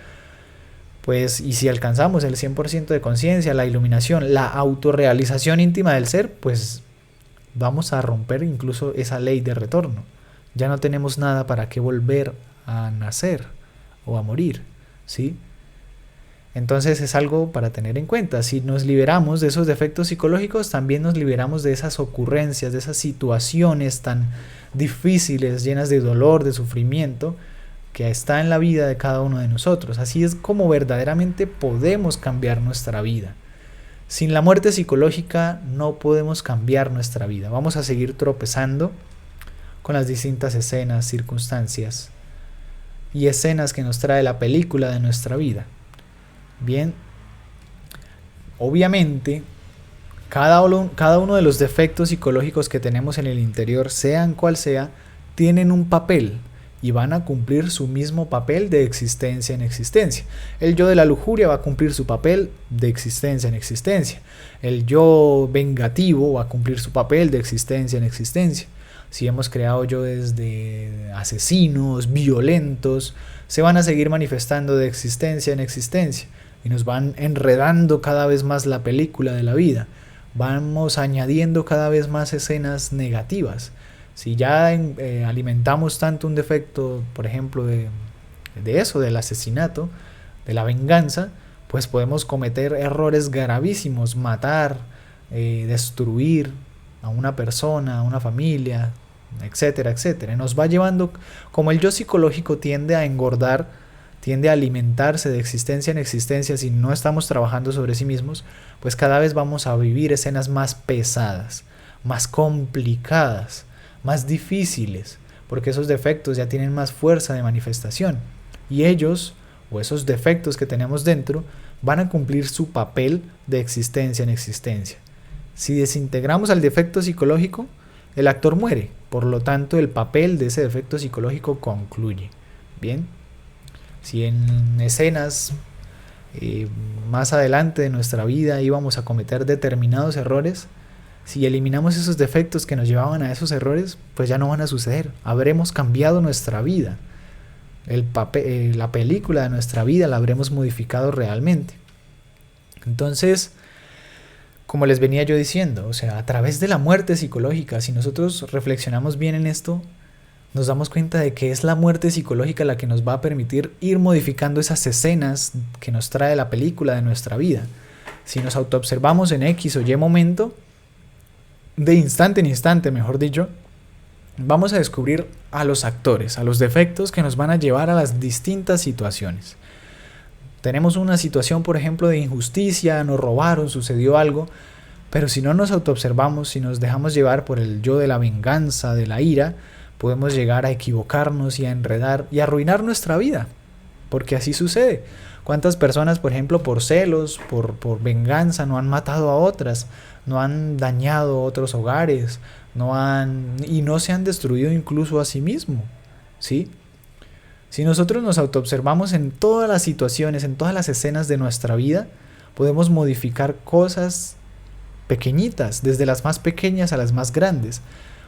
pues, y si alcanzamos el 100% de conciencia, la iluminación, la autorrealización íntima del ser, pues vamos a romper incluso esa ley de retorno. Ya no tenemos nada para qué volver a nacer o a morir, ¿sí? Entonces es algo para tener en cuenta. Si nos liberamos de esos defectos psicológicos, también nos liberamos de esas ocurrencias, de esas situaciones tan difíciles, llenas de dolor, de sufrimiento, que está en la vida de cada uno de nosotros. Así es como verdaderamente podemos cambiar nuestra vida. Sin la muerte psicológica no podemos cambiar nuestra vida. Vamos a seguir tropezando con las distintas escenas, circunstancias y escenas que nos trae la película de nuestra vida. Bien, obviamente cada uno de los defectos psicológicos que tenemos en el interior, sean cual sea, tienen un papel y van a cumplir su mismo papel de existencia en existencia. El yo de la lujuria va a cumplir su papel de existencia en existencia. El yo vengativo va a cumplir su papel de existencia en existencia. Si hemos creado yoes de asesinos, violentos, se van a seguir manifestando de existencia en existencia y nos van enredando cada vez más la película de la vida. Vamos añadiendo cada vez más escenas negativas. Si ya alimentamos tanto un defecto, por ejemplo, de eso, del asesinato, de la venganza, pues podemos cometer errores gravísimos, matar, destruir a una persona, a una familia, etcétera, etcétera. Nos va llevando, como el yo psicológico tiende a engordar, tiende a alimentarse de existencia en existencia si no estamos trabajando sobre sí mismos, pues cada vez vamos a vivir escenas más pesadas, más complicadas, más difíciles, porque esos defectos ya tienen más fuerza de manifestación y ellos, o esos defectos que tenemos dentro, van a cumplir su papel de existencia en existencia. Si desintegramos al defecto psicológico, el actor muere, por lo tanto el papel de ese defecto psicológico concluye. Bien, si en escenas más adelante de nuestra vida íbamos a cometer determinados errores, si eliminamos esos defectos que nos llevaban a esos errores, pues ya no van a suceder. Habremos cambiado nuestra vida. la película de nuestra vida la habremos modificado realmente. Entonces, como les venía yo diciendo, o sea, a través de la muerte psicológica, si nosotros reflexionamos bien en esto, nos damos cuenta de que es la muerte psicológica la que nos va a permitir ir modificando esas escenas que nos trae la película de nuestra vida. Si nos autoobservamos en X o Y momento, de instante en instante, mejor dicho, vamos a descubrir a los actores, a los defectos que nos van a llevar a las distintas situaciones. Tenemos una situación, por ejemplo, de injusticia, nos robaron, sucedió algo, pero si no nos autoobservamos, si nos dejamos llevar por el yo de la venganza, de la ira, podemos llegar a equivocarnos y a enredar y a arruinar nuestra vida, porque así sucede. ¿Cuántas personas, por ejemplo, por celos, por venganza, no han matado a otras, no han dañado otros hogares, y no se han destruido incluso a sí mismos? ¿Sí? Si nosotros nos autoobservamos en todas las situaciones, en todas las escenas de nuestra vida, podemos modificar cosas pequeñitas, desde las más pequeñas a las más grandes.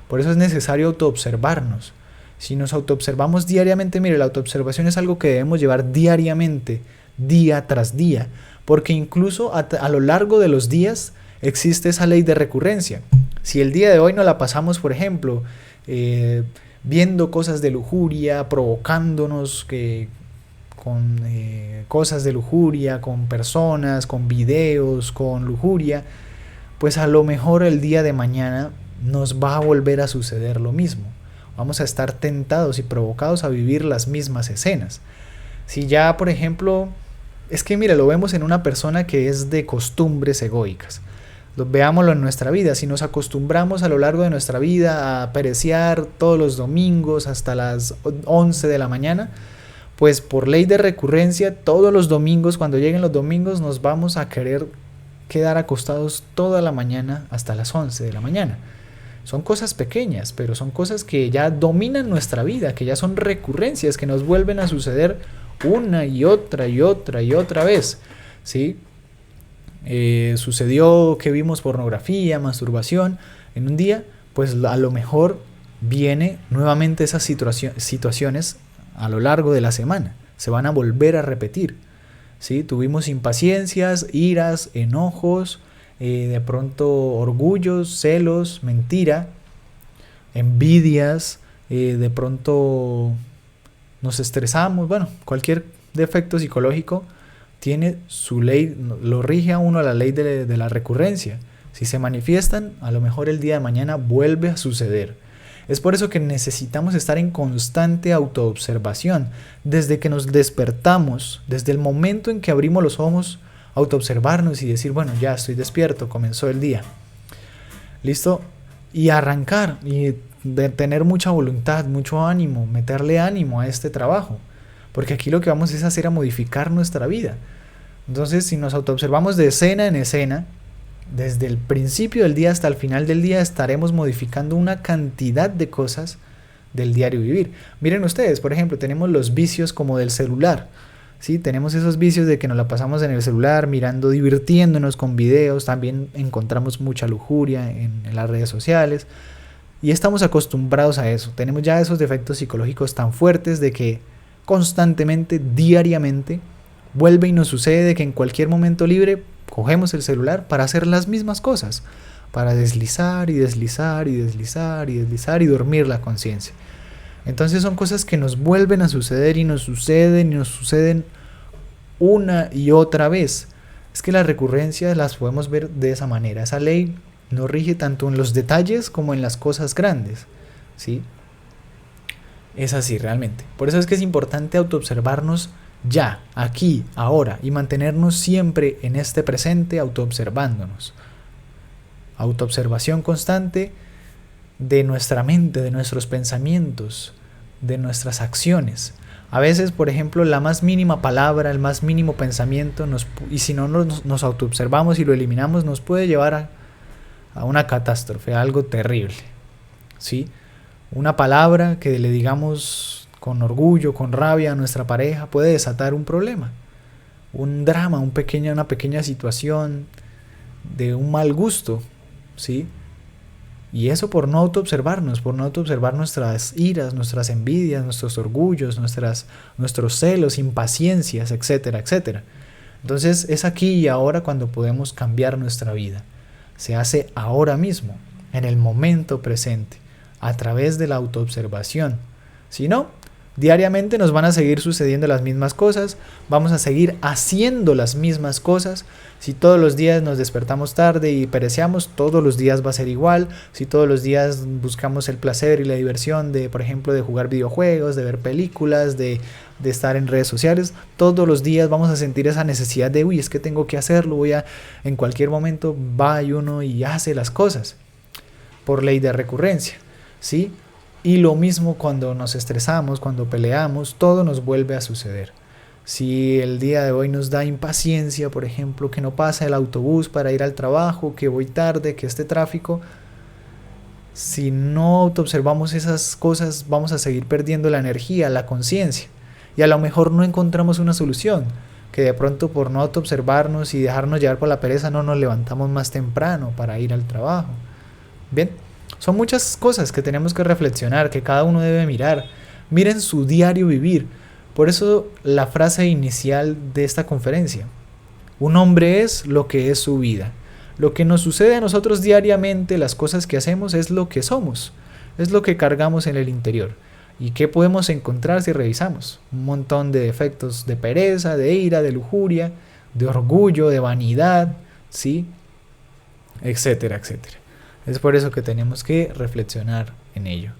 Por eso es necesario autoobservarnos. Si nos autoobservamos diariamente, mire, la autoobservación es algo que debemos llevar diariamente, día tras día, porque incluso a lo largo de los días existe esa ley de recurrencia. Si el día de hoy nos la pasamos, por ejemplo, viendo cosas de lujuria, provocándonos con cosas de lujuria, con personas, con videos, con lujuria, pues a lo mejor el día de mañana nos va a volver a suceder lo mismo. Vamos a estar tentados y provocados a vivir las mismas escenas. Si ya, por ejemplo, es que mire, lo vemos en una persona que es de costumbres egoicas. Veámoslo en nuestra vida. Si nos acostumbramos a lo largo de nuestra vida a pereciar todos los domingos hasta las 11 de la mañana, pues por ley de recurrencia, todos los domingos, cuando lleguen los domingos, nos vamos a querer quedar acostados toda la mañana hasta las 11 de la mañana. Son cosas pequeñas, pero son cosas que ya dominan nuestra vida, que ya son recurrencias, que nos vuelven a suceder una y otra y otra y otra vez, ¿sí? Sucedió que vimos pornografía, masturbación en un día, pues a lo mejor viene nuevamente esas situaciones a lo largo de la semana, se van a volver a repetir, ¿sí? Tuvimos impaciencias, iras, enojos, de pronto orgullos, celos, mentira, envidias, de pronto nos estresamos, bueno, cualquier defecto psicológico tiene su ley, lo rige a uno la ley de la recurrencia. Si se manifiestan, a lo mejor el día de mañana vuelve a suceder. Es por eso que necesitamos estar en constante autoobservación, desde que nos despertamos, desde el momento en que abrimos los ojos, autoobservarnos y decir, bueno, ya estoy despierto, comenzó el día. ¿Listo? Y arrancar, y de tener mucha voluntad, mucho ánimo, meterle ánimo a este trabajo. Porque aquí lo que vamos es hacer a modificar nuestra vida. Entonces, si nos autoobservamos de escena en escena, desde el principio del día hasta el final del día, estaremos modificando una cantidad de cosas del diario vivir. Miren ustedes, por ejemplo, tenemos los vicios como del celular. ¿Sí? Tenemos esos vicios de que nos la pasamos en el celular mirando, divirtiéndonos con videos, también encontramos mucha lujuria en las redes sociales y estamos acostumbrados a eso. Tenemos ya esos defectos psicológicos tan fuertes de que constantemente, diariamente, vuelve y nos sucede que en cualquier momento libre cogemos el celular para hacer las mismas cosas, para deslizar y deslizar y deslizar y deslizar y dormir la conciencia. Entonces son cosas que nos vuelven a suceder y nos suceden una y otra vez. Es que las recurrencias las podemos ver de esa manera. Esa ley nos rige tanto en los detalles como en las cosas grandes, ¿sí? Es así realmente. Por eso es que es importante autoobservarnos ya, aquí, ahora, y mantenernos siempre en este presente autoobservándonos. Autoobservación constante de nuestra mente, de nuestros pensamientos, de nuestras acciones. A veces, por ejemplo, la más mínima palabra, el más mínimo pensamiento, y si no nos autoobservamos y lo eliminamos, nos puede llevar a una catástrofe, a algo terrible, ¿sí? Una palabra que le digamos con orgullo, con rabia a nuestra pareja, puede desatar un problema, un drama, una pequeña situación de un mal gusto, ¿sí? Y eso por no autoobservarnos, por no autoobservar nuestras iras, nuestras envidias, nuestros orgullos, nuestros celos, impaciencias, etcétera, etcétera. Entonces es aquí y ahora cuando podemos cambiar nuestra vida. Se hace ahora mismo, en el momento presente, a través de la autoobservación. Si no, diariamente nos van a seguir sucediendo las mismas cosas, vamos a seguir haciendo las mismas cosas. Si todos los días nos despertamos tarde y pereceamos, todos los días va a ser igual. Si todos los días buscamos el placer y la diversión de, por ejemplo, de jugar videojuegos, de ver películas, de estar en redes sociales, todos los días vamos a sentir esa necesidad de, uy, es que tengo que hacerlo, en cualquier momento va y uno y hace las cosas, por ley de recurrencia, ¿sí? Y lo mismo cuando nos estresamos, cuando peleamos, todo nos vuelve a suceder. Si el día de hoy nos da impaciencia, por ejemplo, que no pasa el autobús para ir al trabajo, que voy tarde, que este tráfico, si no autoobservamos esas cosas, vamos a seguir perdiendo la energía, la conciencia. Y a lo mejor no encontramos una solución, que de pronto por no autoobservarnos y dejarnos llevar por la pereza no nos levantamos más temprano para ir al trabajo. Bien, son muchas cosas que tenemos que reflexionar, que cada uno debe mirar. Miren su diario vivir. Por eso la frase inicial de esta conferencia: un hombre es lo que es su vida. Lo que nos sucede a nosotros diariamente, las cosas que hacemos, es lo que somos, es lo que cargamos en el interior. ¿Y qué podemos encontrar si revisamos? Un montón de defectos de pereza, de ira, de lujuria, de orgullo, de vanidad, ¿sí? Etcétera, etcétera. Es por eso que tenemos que reflexionar en ello.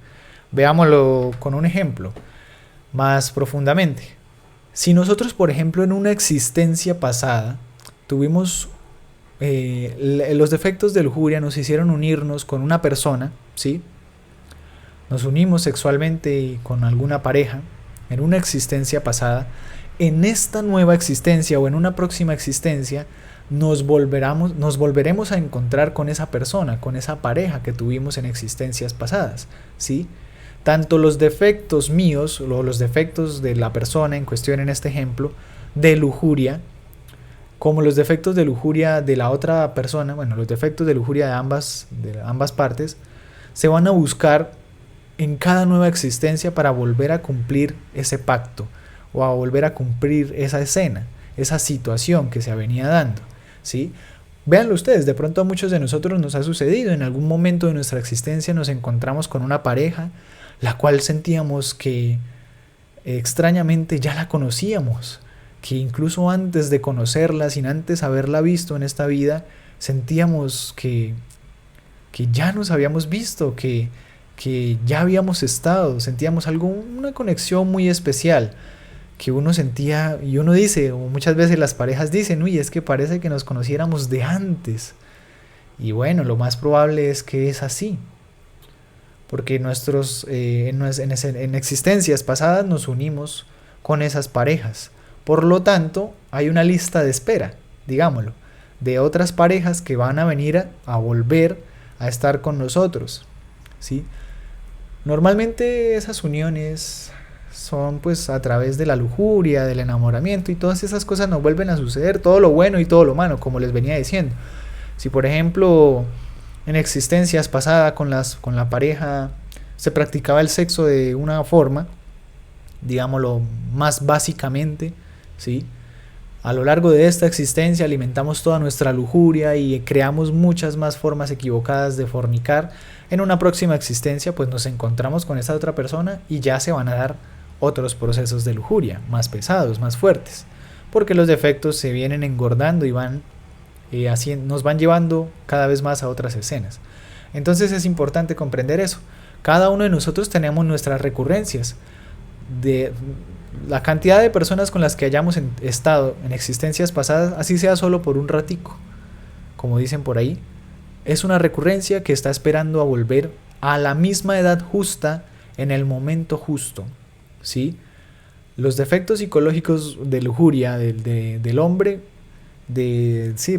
Veámoslo con un ejemplo más profundamente. Si nosotros, por ejemplo, en una existencia pasada tuvimos los defectos de lujuria, nos hicieron unirnos con una persona, ¿sí? Nos unimos sexualmente con alguna pareja en una existencia pasada. En esta nueva existencia o en una próxima existencia nos volveremos a encontrar con esa persona, con esa pareja que tuvimos en existencias pasadas, ¿sí? Tanto los defectos míos o los defectos de la persona en cuestión en este ejemplo de lujuria, como los defectos de lujuria de la otra persona, bueno, los defectos de lujuria de ambas partes, se van a buscar en cada nueva existencia para volver a cumplir ese pacto o a volver a cumplir esa escena, esa situación que se venía dando, ¿sí? Véanlo ustedes, de pronto a muchos de nosotros nos ha sucedido, en algún momento de nuestra existencia nos encontramos con una pareja la cual sentíamos que extrañamente ya la conocíamos, que incluso antes de conocerla, sin antes haberla visto en esta vida, sentíamos que ya nos habíamos visto, que ya habíamos estado, sentíamos una conexión muy especial, que uno sentía, y uno dice, o muchas veces las parejas dicen, uy, es que parece que nos conociéramos de antes. Y bueno, lo más probable es que es así, porque en existencias pasadas nos unimos con esas parejas. Por lo tanto, hay una lista de espera, digámoslo, de otras parejas que van a venir a volver a estar con nosotros, ¿sí? Normalmente esas uniones son pues a través de la lujuria, del enamoramiento, y todas esas cosas nos vuelven a suceder, todo lo bueno y todo lo malo, como les venía diciendo. Si por ejemplo en existencias pasadas con la pareja se practicaba el sexo de una forma, digámoslo más básicamente, ¿sí? A lo largo de esta existencia alimentamos toda nuestra lujuria y creamos muchas más formas equivocadas de fornicar. En una próxima existencia pues nos encontramos con esa otra persona y ya se van a dar otros procesos de lujuria, más pesados, más fuertes, porque los defectos se vienen engordando y nos van llevando cada vez más a otras escenas. Entonces es importante comprender eso. Cada uno de nosotros tenemos nuestras recurrencias. De la cantidad de personas con las que hayamos estado en existencias pasadas, así sea solo por un ratico, como dicen por ahí, es una recurrencia que está esperando a volver a la misma edad justa en el momento justo, ¿sí? Los defectos psicológicos de lujuria del hombre,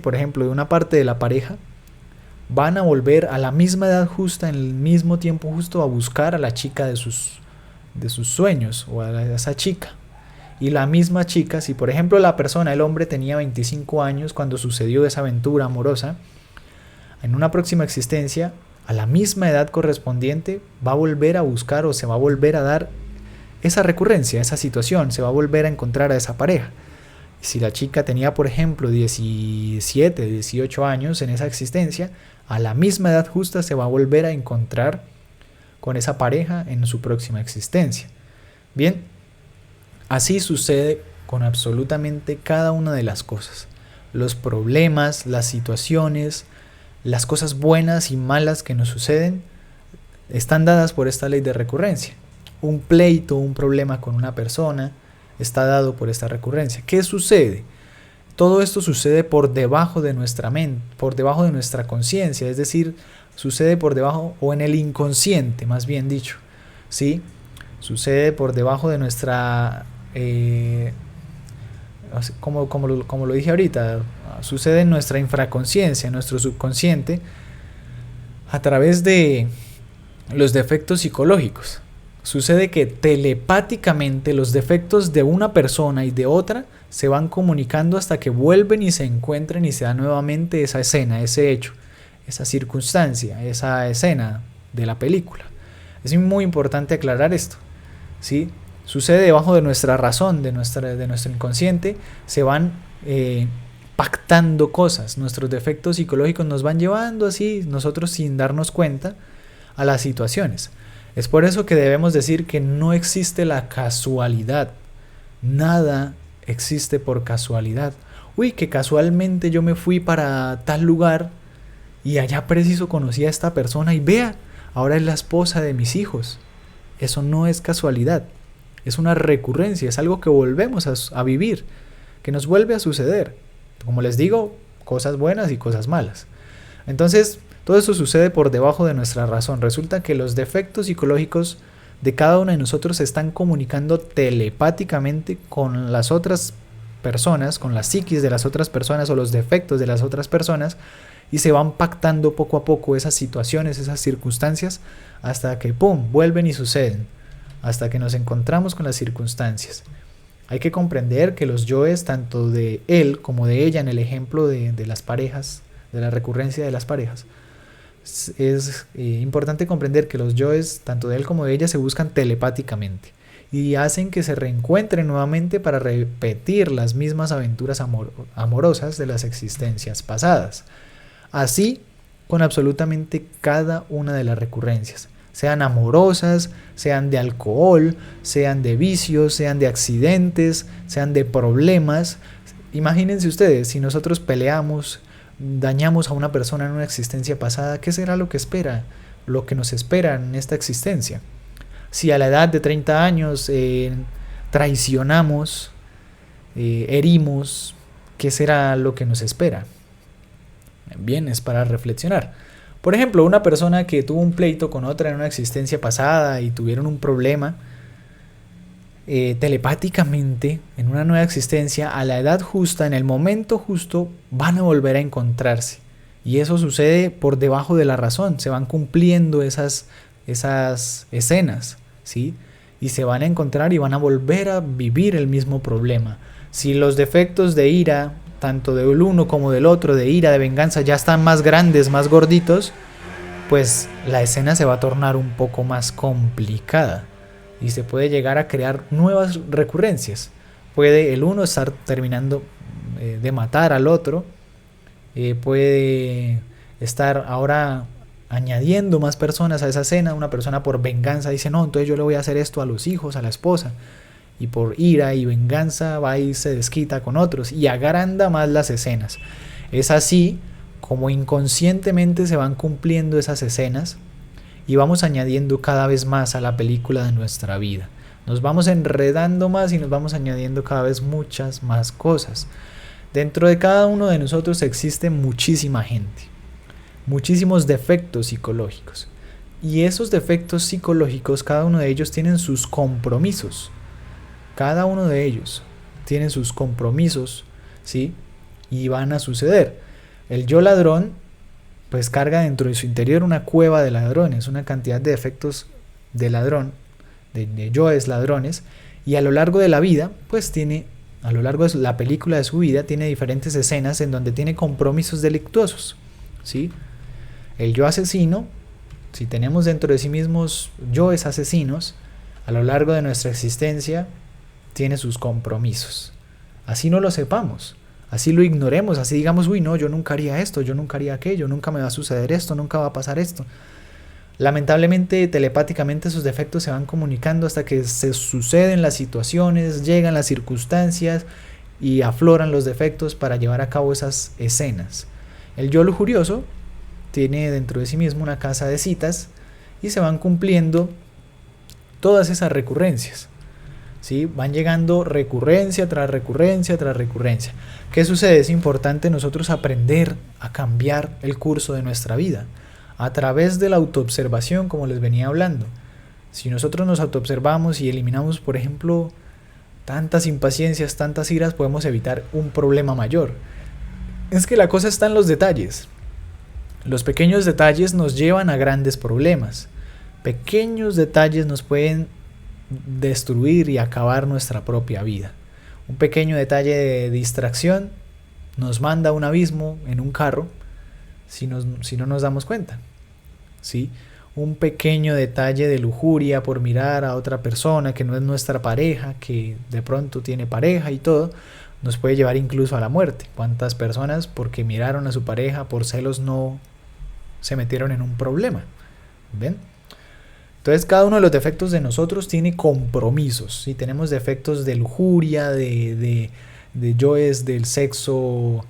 por ejemplo, de una parte de la pareja, van a volver a la misma edad justa, en el mismo tiempo justo, a buscar a la chica de sus sueños o a esa chica. Y la misma chica, si por ejemplo el hombre tenía 25 años cuando sucedió esa aventura amorosa, en una próxima existencia a la misma edad correspondiente va a volver a buscar o se va a volver a dar esa recurrencia, esa situación, se va a volver a encontrar a esa pareja. Si la chica tenía, por ejemplo, 17, 18 años en esa existencia, a la misma edad justa se va a volver a encontrar con esa pareja en su próxima existencia. Bien, así sucede con absolutamente cada una de las cosas. Los problemas, las situaciones, las cosas buenas y malas que nos suceden están dadas por esta ley de recurrencia. Un pleito, un problema con una persona está dado por esta recurrencia. ¿Qué sucede? Todo esto sucede por debajo de nuestra mente, por debajo de nuestra conciencia, es decir, sucede por debajo o en el inconsciente, más bien dicho, ¿sí? Sucede por debajo de nuestra, como lo dije ahorita, sucede en nuestra infraconsciencia, en nuestro subconsciente, a través de los defectos psicológicos. Sucede que telepáticamente los defectos de una persona y de otra se van comunicando hasta que vuelven y se encuentran y se da nuevamente esa escena, ese hecho, esa circunstancia, esa escena de la película. Es muy importante aclarar esto, ¿sí? Sucede debajo de nuestra razón, de nuestro inconsciente, se van pactando cosas, nuestros defectos psicológicos nos van llevando así, nosotros sin darnos cuenta, a las situaciones. Es por eso que debemos decir que no existe la casualidad. Nada existe por casualidad. Uy, que casualmente yo me fui para tal lugar y allá preciso conocí a esta persona y vea, ahora es la esposa de mis hijos. Eso no es casualidad. Es una recurrencia, es algo que volvemos a vivir, que nos vuelve a suceder. Como les digo, cosas buenas y cosas malas. Entonces, todo eso sucede por debajo de nuestra razón. Resulta que los defectos psicológicos de cada uno de nosotros se están comunicando telepáticamente con las otras personas, con la psiquis de las otras personas o los defectos de las otras personas, y se van pactando poco a poco esas situaciones, esas circunstancias, hasta que ¡pum!, vuelven y suceden, hasta que nos encontramos con las circunstancias. Hay que comprender que los yoes, tanto de él como de ella, en el ejemplo de las parejas, de la recurrencia de las parejas, es importante comprender que los yoes, tanto de él como de ella, se buscan telepáticamente y hacen que se reencuentren nuevamente para repetir las mismas aventuras amorosas de las existencias pasadas. Así con absolutamente cada una de las recurrencias, sean amorosas, sean de alcohol, sean de vicios, sean de accidentes, sean de problemas. Imagínense ustedes, si nosotros peleamos, dañamos a una persona en una existencia pasada, ¿qué será lo que espera? Lo que nos espera en esta existencia. Si a la edad de 30 años traicionamos, herimos, ¿qué será lo que nos espera? Bien, es para reflexionar. Por ejemplo, una persona que tuvo un pleito con otra en una existencia pasada y tuvieron un problema, telepáticamente, en una nueva existencia, a la edad justa, en el momento justo, van a volver a encontrarse. Y eso sucede por debajo de la razón. Se van cumpliendo esas escenas, ¿sí? Y se van a encontrar y van a volver a vivir el mismo problema. Si los defectos de ira, tanto del uno como del otro, de ira, de venganza, ya están más grandes, más gorditos, pues la escena se va a tornar un poco más complicada. Y se puede llegar a crear nuevas recurrencias. Puede el uno estar terminando de matar al otro. Puede estar ahora añadiendo más personas a esa escena. Una persona por venganza dice, no, entonces yo le voy a hacer esto a los hijos, a la esposa. Y por ira y venganza va y se desquita con otros. Y agranda más las escenas. Es así como inconscientemente se van cumpliendo esas escenas. Y vamos añadiendo cada vez más a la película de nuestra vida. Nos vamos enredando más y nos vamos añadiendo cada vez muchas más cosas. Dentro de cada uno de nosotros existe muchísima gente, muchísimos defectos psicológicos. Y esos defectos psicológicos, cada uno de ellos tienen sus compromisos. Cada uno de ellos tiene sus compromisos, ¿sí? Y van a suceder. El yo ladrón pues carga dentro de su interior una cueva de ladrones, una cantidad de defectos de ladrón, de yoes ladrones, y a lo largo de la vida, pues a lo largo de la película de su vida, tiene diferentes escenas en donde tiene compromisos delictuosos, ¿sí? El yo asesino si tenemos dentro de sí mismos yoes asesinos, a lo largo de nuestra existencia tiene sus compromisos. Así no lo sepamos, así lo ignoremos, así digamos, uy, no, yo nunca haría esto, yo nunca haría aquello, nunca me va a suceder esto, nunca va a pasar esto. Lamentablemente, telepáticamente sus defectos se van comunicando hasta que se suceden las situaciones, llegan las circunstancias y afloran los defectos para llevar a cabo esas escenas. El yo lujurioso tiene dentro de sí mismo una casa de citas y se van cumpliendo todas esas recurrencias. ¿Sí? Van llegando recurrencia tras recurrencia tras recurrencia. ¿Qué sucede? Es importante nosotros aprender a cambiar el curso de nuestra vida a través de la autoobservación, como les venía hablando. Si nosotros nos autoobservamos y eliminamos, por ejemplo, tantas impaciencias, tantas iras, podemos evitar un problema mayor. Es que la cosa está en los detalles. Los pequeños detalles nos llevan a grandes problemas. Pequeños detalles nos pueden destruir y acabar nuestra propia vida. Un pequeño detalle de distracción nos manda a un abismo en un carro si no nos damos cuenta. ¿Sí? Un pequeño detalle de lujuria por mirar a otra persona que no es nuestra pareja, que de pronto tiene pareja y todo, nos puede llevar incluso a la muerte. ¿Cuántas personas porque miraron a su pareja por celos no se metieron en un problema? ¿Ven? Entonces cada uno de los defectos de nosotros tiene compromisos. ¿Sí? Tenemos defectos de lujuria, de yoes del sexo,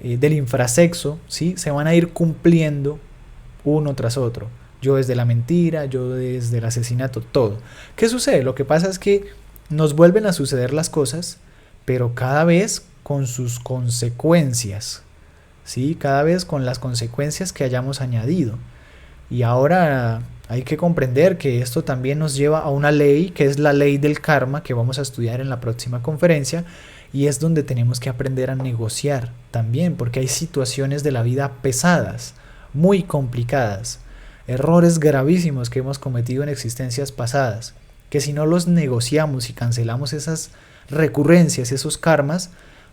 del infrasexo, ¿sí? Se van a ir cumpliendo uno tras otro. Yoes de la mentira, yoes del asesinato, todo. ¿Qué sucede? Lo que pasa es que nos vuelven a suceder las cosas, pero cada vez con sus consecuencias, ¿sí? Cada vez con las consecuencias que hayamos añadido. Y ahora hay que comprender que esto también nos lleva a una ley, que es la ley del karma, que vamos a estudiar en la próxima conferencia, y es donde tenemos que aprender a negociar también, porque hay situaciones de la vida pesadas, muy complicadas, errores gravísimos que hemos cometido en existencias pasadas, que si no los negociamos y cancelamos esas recurrencias, esos karmas,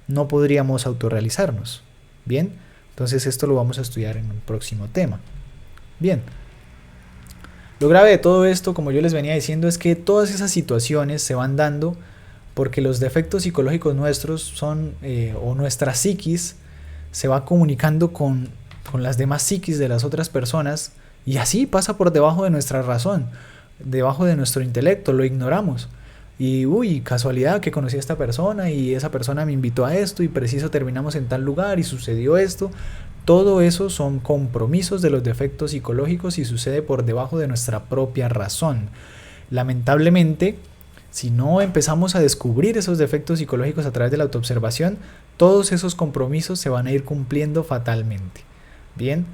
no podríamos autorrealizarnos. Bien, entonces esto lo vamos a estudiar en un próximo tema. Bien, lo grave de todo esto, como yo les venía diciendo, es que todas esas situaciones se van dando porque los defectos psicológicos nuestros son, o nuestra psiquis se va comunicando con las demás psiquis de las otras personas, y así pasa por debajo de nuestra razón, debajo de nuestro intelecto, lo ignoramos. Y uy, casualidad que conocí a esta persona y esa persona me invitó a esto y preciso terminamos en tal lugar y sucedió esto. Todo eso son compromisos de los defectos psicológicos y sucede por debajo de nuestra propia razón. Lamentablemente, si no empezamos a descubrir esos defectos psicológicos a través de la autoobservación, todos esos compromisos se van a ir cumpliendo fatalmente. Bien,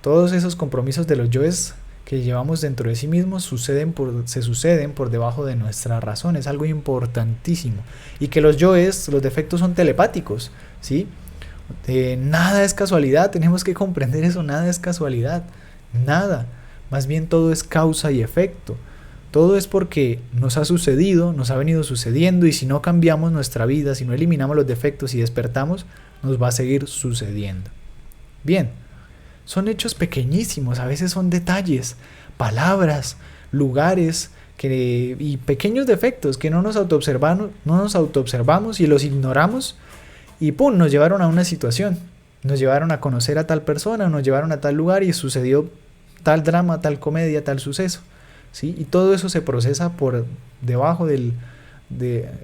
todos esos compromisos de los yoes que llevamos dentro de sí mismos se suceden por debajo de nuestra razón. Es algo importantísimo. Y que los yoes, los defectos son telepáticos, ¿sí? Nada es casualidad, tenemos que comprender eso, nada es casualidad, nada. Más bien todo es causa y efecto. Todo es porque nos ha sucedido, nos ha venido sucediendo, y si no cambiamos nuestra vida, si no eliminamos los defectos y despertamos, nos va a seguir sucediendo. Bien, son hechos pequeñísimos, a veces son detalles, palabras, lugares y pequeños defectos que no nos autoobservamos y los ignoramos, y ¡pum!, nos llevaron a una situación, nos llevaron a conocer a tal persona, nos llevaron a tal lugar y sucedió tal drama, tal comedia, tal suceso. ¿Sí? Y todo eso se procesa por debajo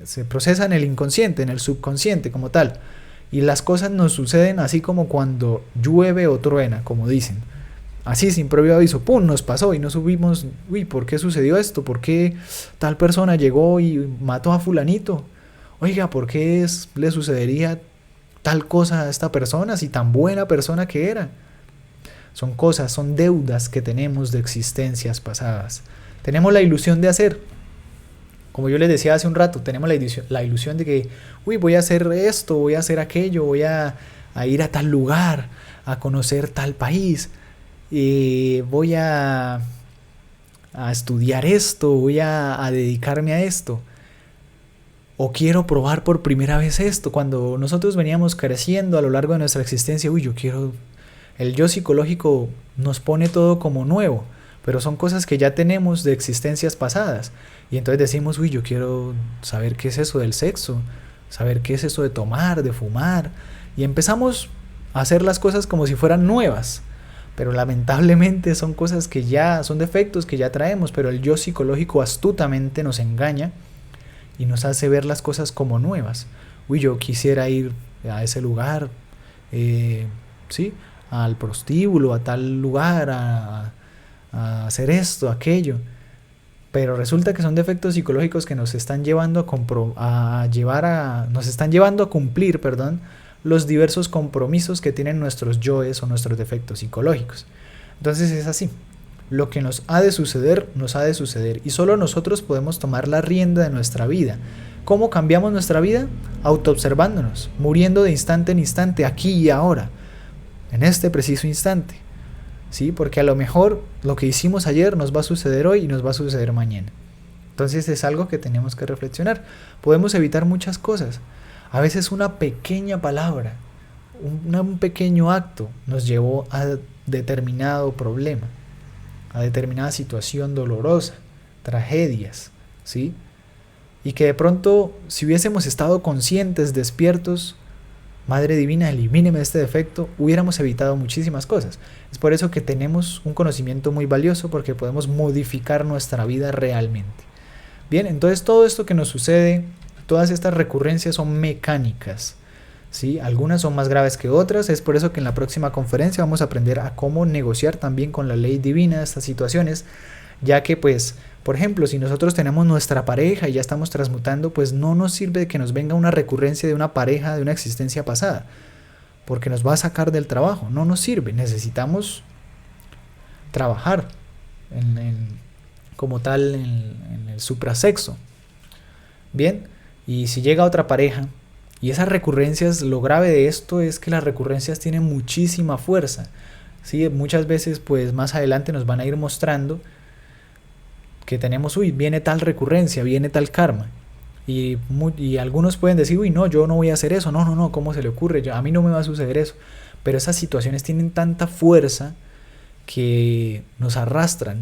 se procesa en el inconsciente, en el subconsciente como tal. Y las cosas nos suceden así como cuando llueve o truena, como dicen. Así sin previo aviso, ¡pum!, nos pasó y no supimos, uy, ¿por qué sucedió esto? ¿Por qué tal persona llegó y mató a fulanito? Oiga, ¿por qué le sucedería tal cosa a esta persona si tan buena persona que era? Son cosas, son deudas que tenemos de existencias pasadas. Tenemos la ilusión de hacer. Como yo les decía hace un rato, tenemos la ilusión de que, uy, voy a hacer esto, voy a hacer aquello, voy a ir a tal lugar, a conocer tal país, voy a estudiar esto, voy a dedicarme a esto. O quiero probar por primera vez esto. Cuando nosotros veníamos creciendo a lo largo de nuestra existencia, uy, yo quiero... El yo psicológico nos pone todo como nuevo, pero son cosas que ya tenemos de existencias pasadas. Y entonces decimos, uy, yo quiero saber qué es eso del sexo, saber qué es eso de tomar, de fumar, y empezamos a hacer las cosas como si fueran nuevas. Pero lamentablemente son cosas que ya son defectos que ya traemos, pero el yo psicológico astutamente nos engaña y nos hace ver las cosas como nuevas. Uy, yo quisiera ir a ese lugar, ¿sí? Al prostíbulo, a tal lugar, a hacer esto, aquello. Pero resulta que son defectos psicológicos que nos están llevando nos están llevando a cumplir, perdón, los diversos compromisos que tienen nuestros yoes o nuestros defectos psicológicos. Entonces es así. Lo que nos ha de suceder, nos ha de suceder. Y solo nosotros podemos tomar la rienda de nuestra vida. ¿Cómo cambiamos nuestra vida? Autoobservándonos, muriendo de instante en instante, aquí y ahora, en este preciso instante. ¿Sí? Porque a lo mejor lo que hicimos ayer nos va a suceder hoy y nos va a suceder mañana. Entonces es algo que tenemos que reflexionar. Podemos evitar muchas cosas. A veces una pequeña palabra, un pequeño acto nos llevó a determinado problema, a determinada situación dolorosa, tragedias, ¿sí? Y que de pronto, si hubiésemos estado conscientes, despiertos, Madre Divina, elimíneme este defecto, hubiéramos evitado muchísimas cosas. Es por eso que tenemos un conocimiento muy valioso, porque podemos modificar nuestra vida realmente. Bien, entonces todo esto que nos sucede, todas estas recurrencias son mecánicas, ¿sí? Algunas son más graves que otras. Es por eso que en la próxima conferencia vamos a aprender a cómo negociar también con la ley divina estas situaciones, ya que pues, por ejemplo, si nosotros tenemos nuestra pareja y ya estamos transmutando, pues no nos sirve que nos venga una recurrencia de una pareja de una existencia pasada, porque nos va a sacar del trabajo. No nos sirve. Necesitamos trabajar como tal en el suprasexo. Bien. Y si llega otra pareja, y esas recurrencias, lo grave de esto es que las recurrencias tienen muchísima fuerza, ¿sí? Muchas veces pues más adelante nos van a ir mostrando que tenemos, uy, viene tal recurrencia, viene tal karma. Y algunos pueden decir, uy, no, yo no voy a hacer eso, no, ¿cómo se le ocurre? A mí no me va a suceder eso. Pero esas situaciones tienen tanta fuerza que nos arrastran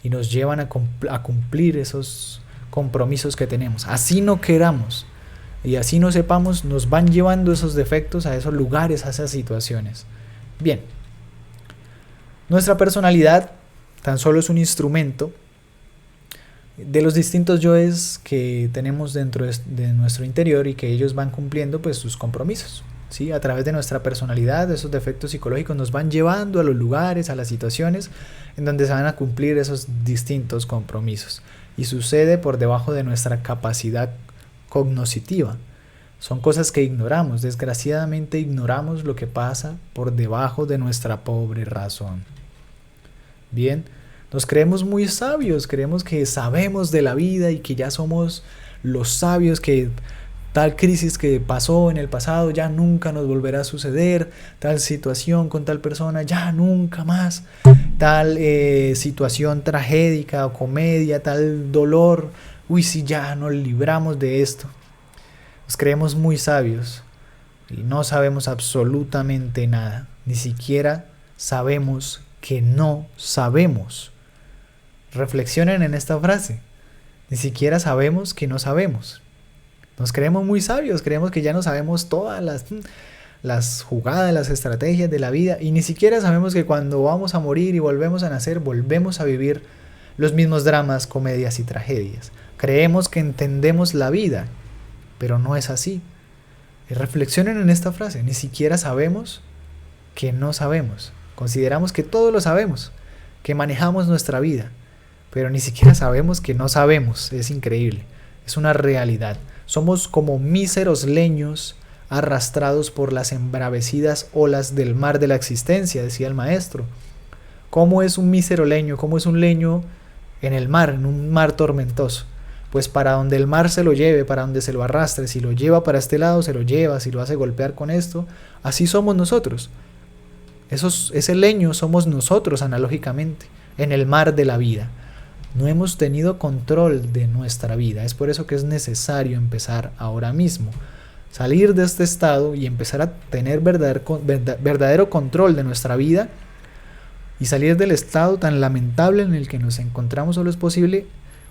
y nos llevan a cumplir esos compromisos que tenemos. Así no queramos y así no sepamos, nos van llevando esos defectos a esos lugares, a esas situaciones. Bien, nuestra personalidad tan solo es un instrumento de los distintos yoes que tenemos dentro de nuestro interior, y que ellos van cumpliendo pues sus compromisos, ¿sí? A través de nuestra personalidad, esos defectos psicológicos nos van llevando a los lugares, a las situaciones en donde se van a cumplir esos distintos compromisos. Y sucede por debajo de nuestra capacidad cognoscitiva. Son cosas que ignoramos. Desgraciadamente ignoramos lo que pasa por debajo de nuestra pobre razón. Bien, nos creemos muy sabios, creemos que sabemos de la vida y que ya somos los sabios, que tal crisis que pasó en el pasado ya nunca nos volverá a suceder, tal situación con tal persona ya nunca más, tal situación tragédica o comedia, tal dolor, uy, si ya nos libramos de esto. Nos creemos muy sabios y no sabemos absolutamente nada, ni siquiera sabemos que no sabemos. Reflexionen en esta frase, ni siquiera sabemos que no sabemos. Nos creemos muy sabios, creemos que ya no sabemos todas las jugadas, las estrategias de la vida, y ni siquiera sabemos que cuando vamos a morir y volvemos a nacer, volvemos a vivir los mismos dramas, comedias y tragedias. Creemos que entendemos la vida, pero no es así. Y reflexionen en esta frase, ni siquiera sabemos que no sabemos. Consideramos que todo lo sabemos, que manejamos nuestra vida, pero ni siquiera sabemos que no sabemos. Es increíble, es una realidad. Somos como míseros leños arrastrados por las embravecidas olas del mar de la existencia, decía el maestro. ¿Cómo es un mísero leño? ¿Cómo es un leño en el mar, en un mar tormentoso? Pues para donde el mar se lo lleve, para donde se lo arrastre, si lo lleva para este lado, se lo lleva, si lo hace golpear con esto, así somos nosotros. Ese leño somos nosotros analógicamente, en el mar de la vida. No hemos tenido control de nuestra vida. Es por eso que es necesario empezar ahora mismo. Salir de este estado y empezar a tener verdadero control de nuestra vida Y salir del estado tan lamentable en el que nos encontramos solo es posible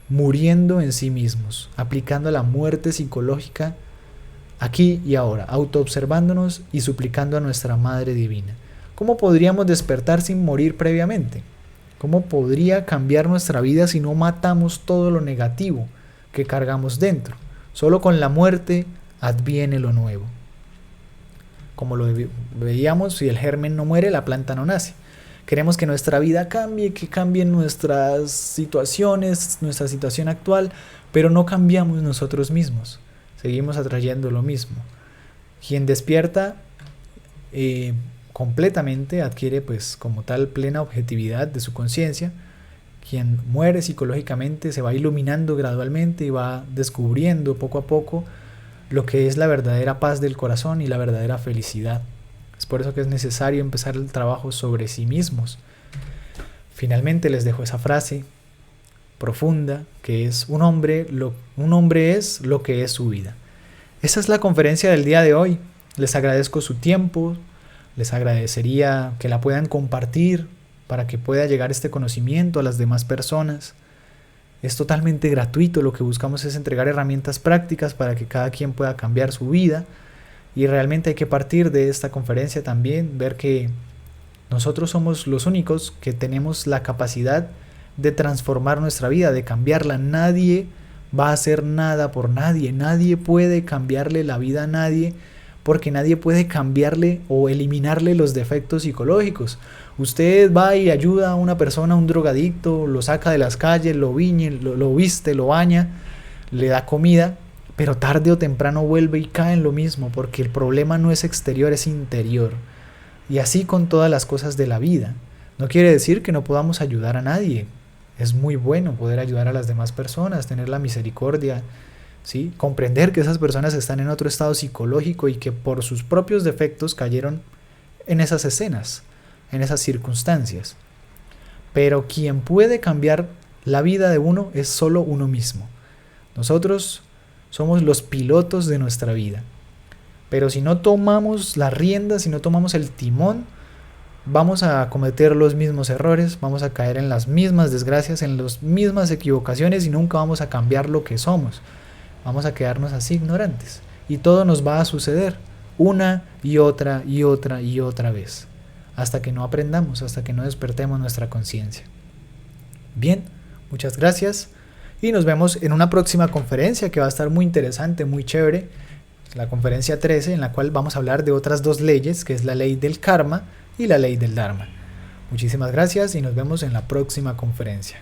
muriendo en sí mismos, aplicando la muerte psicológica aquí y ahora, autoobservándonos y suplicando a nuestra Madre Divina. ¿Cómo podríamos despertar sin morir previamente? ¿Cómo podría cambiar nuestra vida si no matamos todo lo negativo que cargamos dentro? Solo con la muerte adviene lo nuevo. Como lo veíamos, si el germen no muere, la planta no nace. Queremos que nuestra vida cambie, que cambien nuestras situaciones, nuestra situación actual, pero no cambiamos nosotros mismos. Seguimos atrayendo lo mismo. Quien despierta completamente adquiere pues como tal plena objetividad de su conciencia. Quien muere psicológicamente se va iluminando gradualmente y va descubriendo poco a poco lo que es la verdadera paz del corazón y la verdadera felicidad. Es por eso que es necesario empezar el trabajo sobre sí mismos. Finalmente les dejo esa frase profunda que es un hombre es lo que es su vida. Esa es la conferencia del día de hoy. Les agradezco su tiempo, les agradecería que la puedan compartir para que pueda llegar este conocimiento a las demás personas. Es totalmente gratuito, lo que buscamos es entregar herramientas prácticas para que cada quien pueda cambiar su vida. Y realmente hay que partir de esta conferencia también, ver que nosotros somos los únicos que tenemos la capacidad de transformar nuestra vida, de cambiarla. Nadie va a hacer nada por nadie, nadie puede cambiarle la vida a nadie, porque nadie puede cambiarle o eliminarle los defectos psicológicos. Usted va y ayuda a una persona, a un drogadicto, lo saca de las calles, lo viste, lo baña, le da comida, pero tarde o temprano vuelve y cae en lo mismo, porque el problema no es exterior, es interior. Y así con todas las cosas de la vida. No quiere decir que no podamos ayudar a nadie. Es muy bueno poder ayudar a las demás personas, tener la misericordia, ¿sí? Comprender que esas personas están en otro estado psicológico y que por sus propios defectos cayeron en esas escenas, en esas circunstancias. Pero quien puede cambiar la vida de uno es solo uno mismo. Nosotros somos los pilotos de nuestra vida. Pero si no tomamos las riendas, si no tomamos el timón, vamos a cometer los mismos errores, vamos a caer en las mismas desgracias, en las mismas equivocaciones y nunca vamos a cambiar lo que somos. Vamos a quedarnos así ignorantes. Y todo nos va a suceder una y otra y otra y otra vez. Hasta que no aprendamos, hasta que no despertemos nuestra conciencia. Bien, muchas gracias. Y nos vemos en una próxima conferencia que va a estar muy interesante, muy chévere. La conferencia 13, en la cual vamos a hablar de otras dos leyes, que es la ley del karma y la ley del dharma. Muchísimas gracias y nos vemos en la próxima conferencia.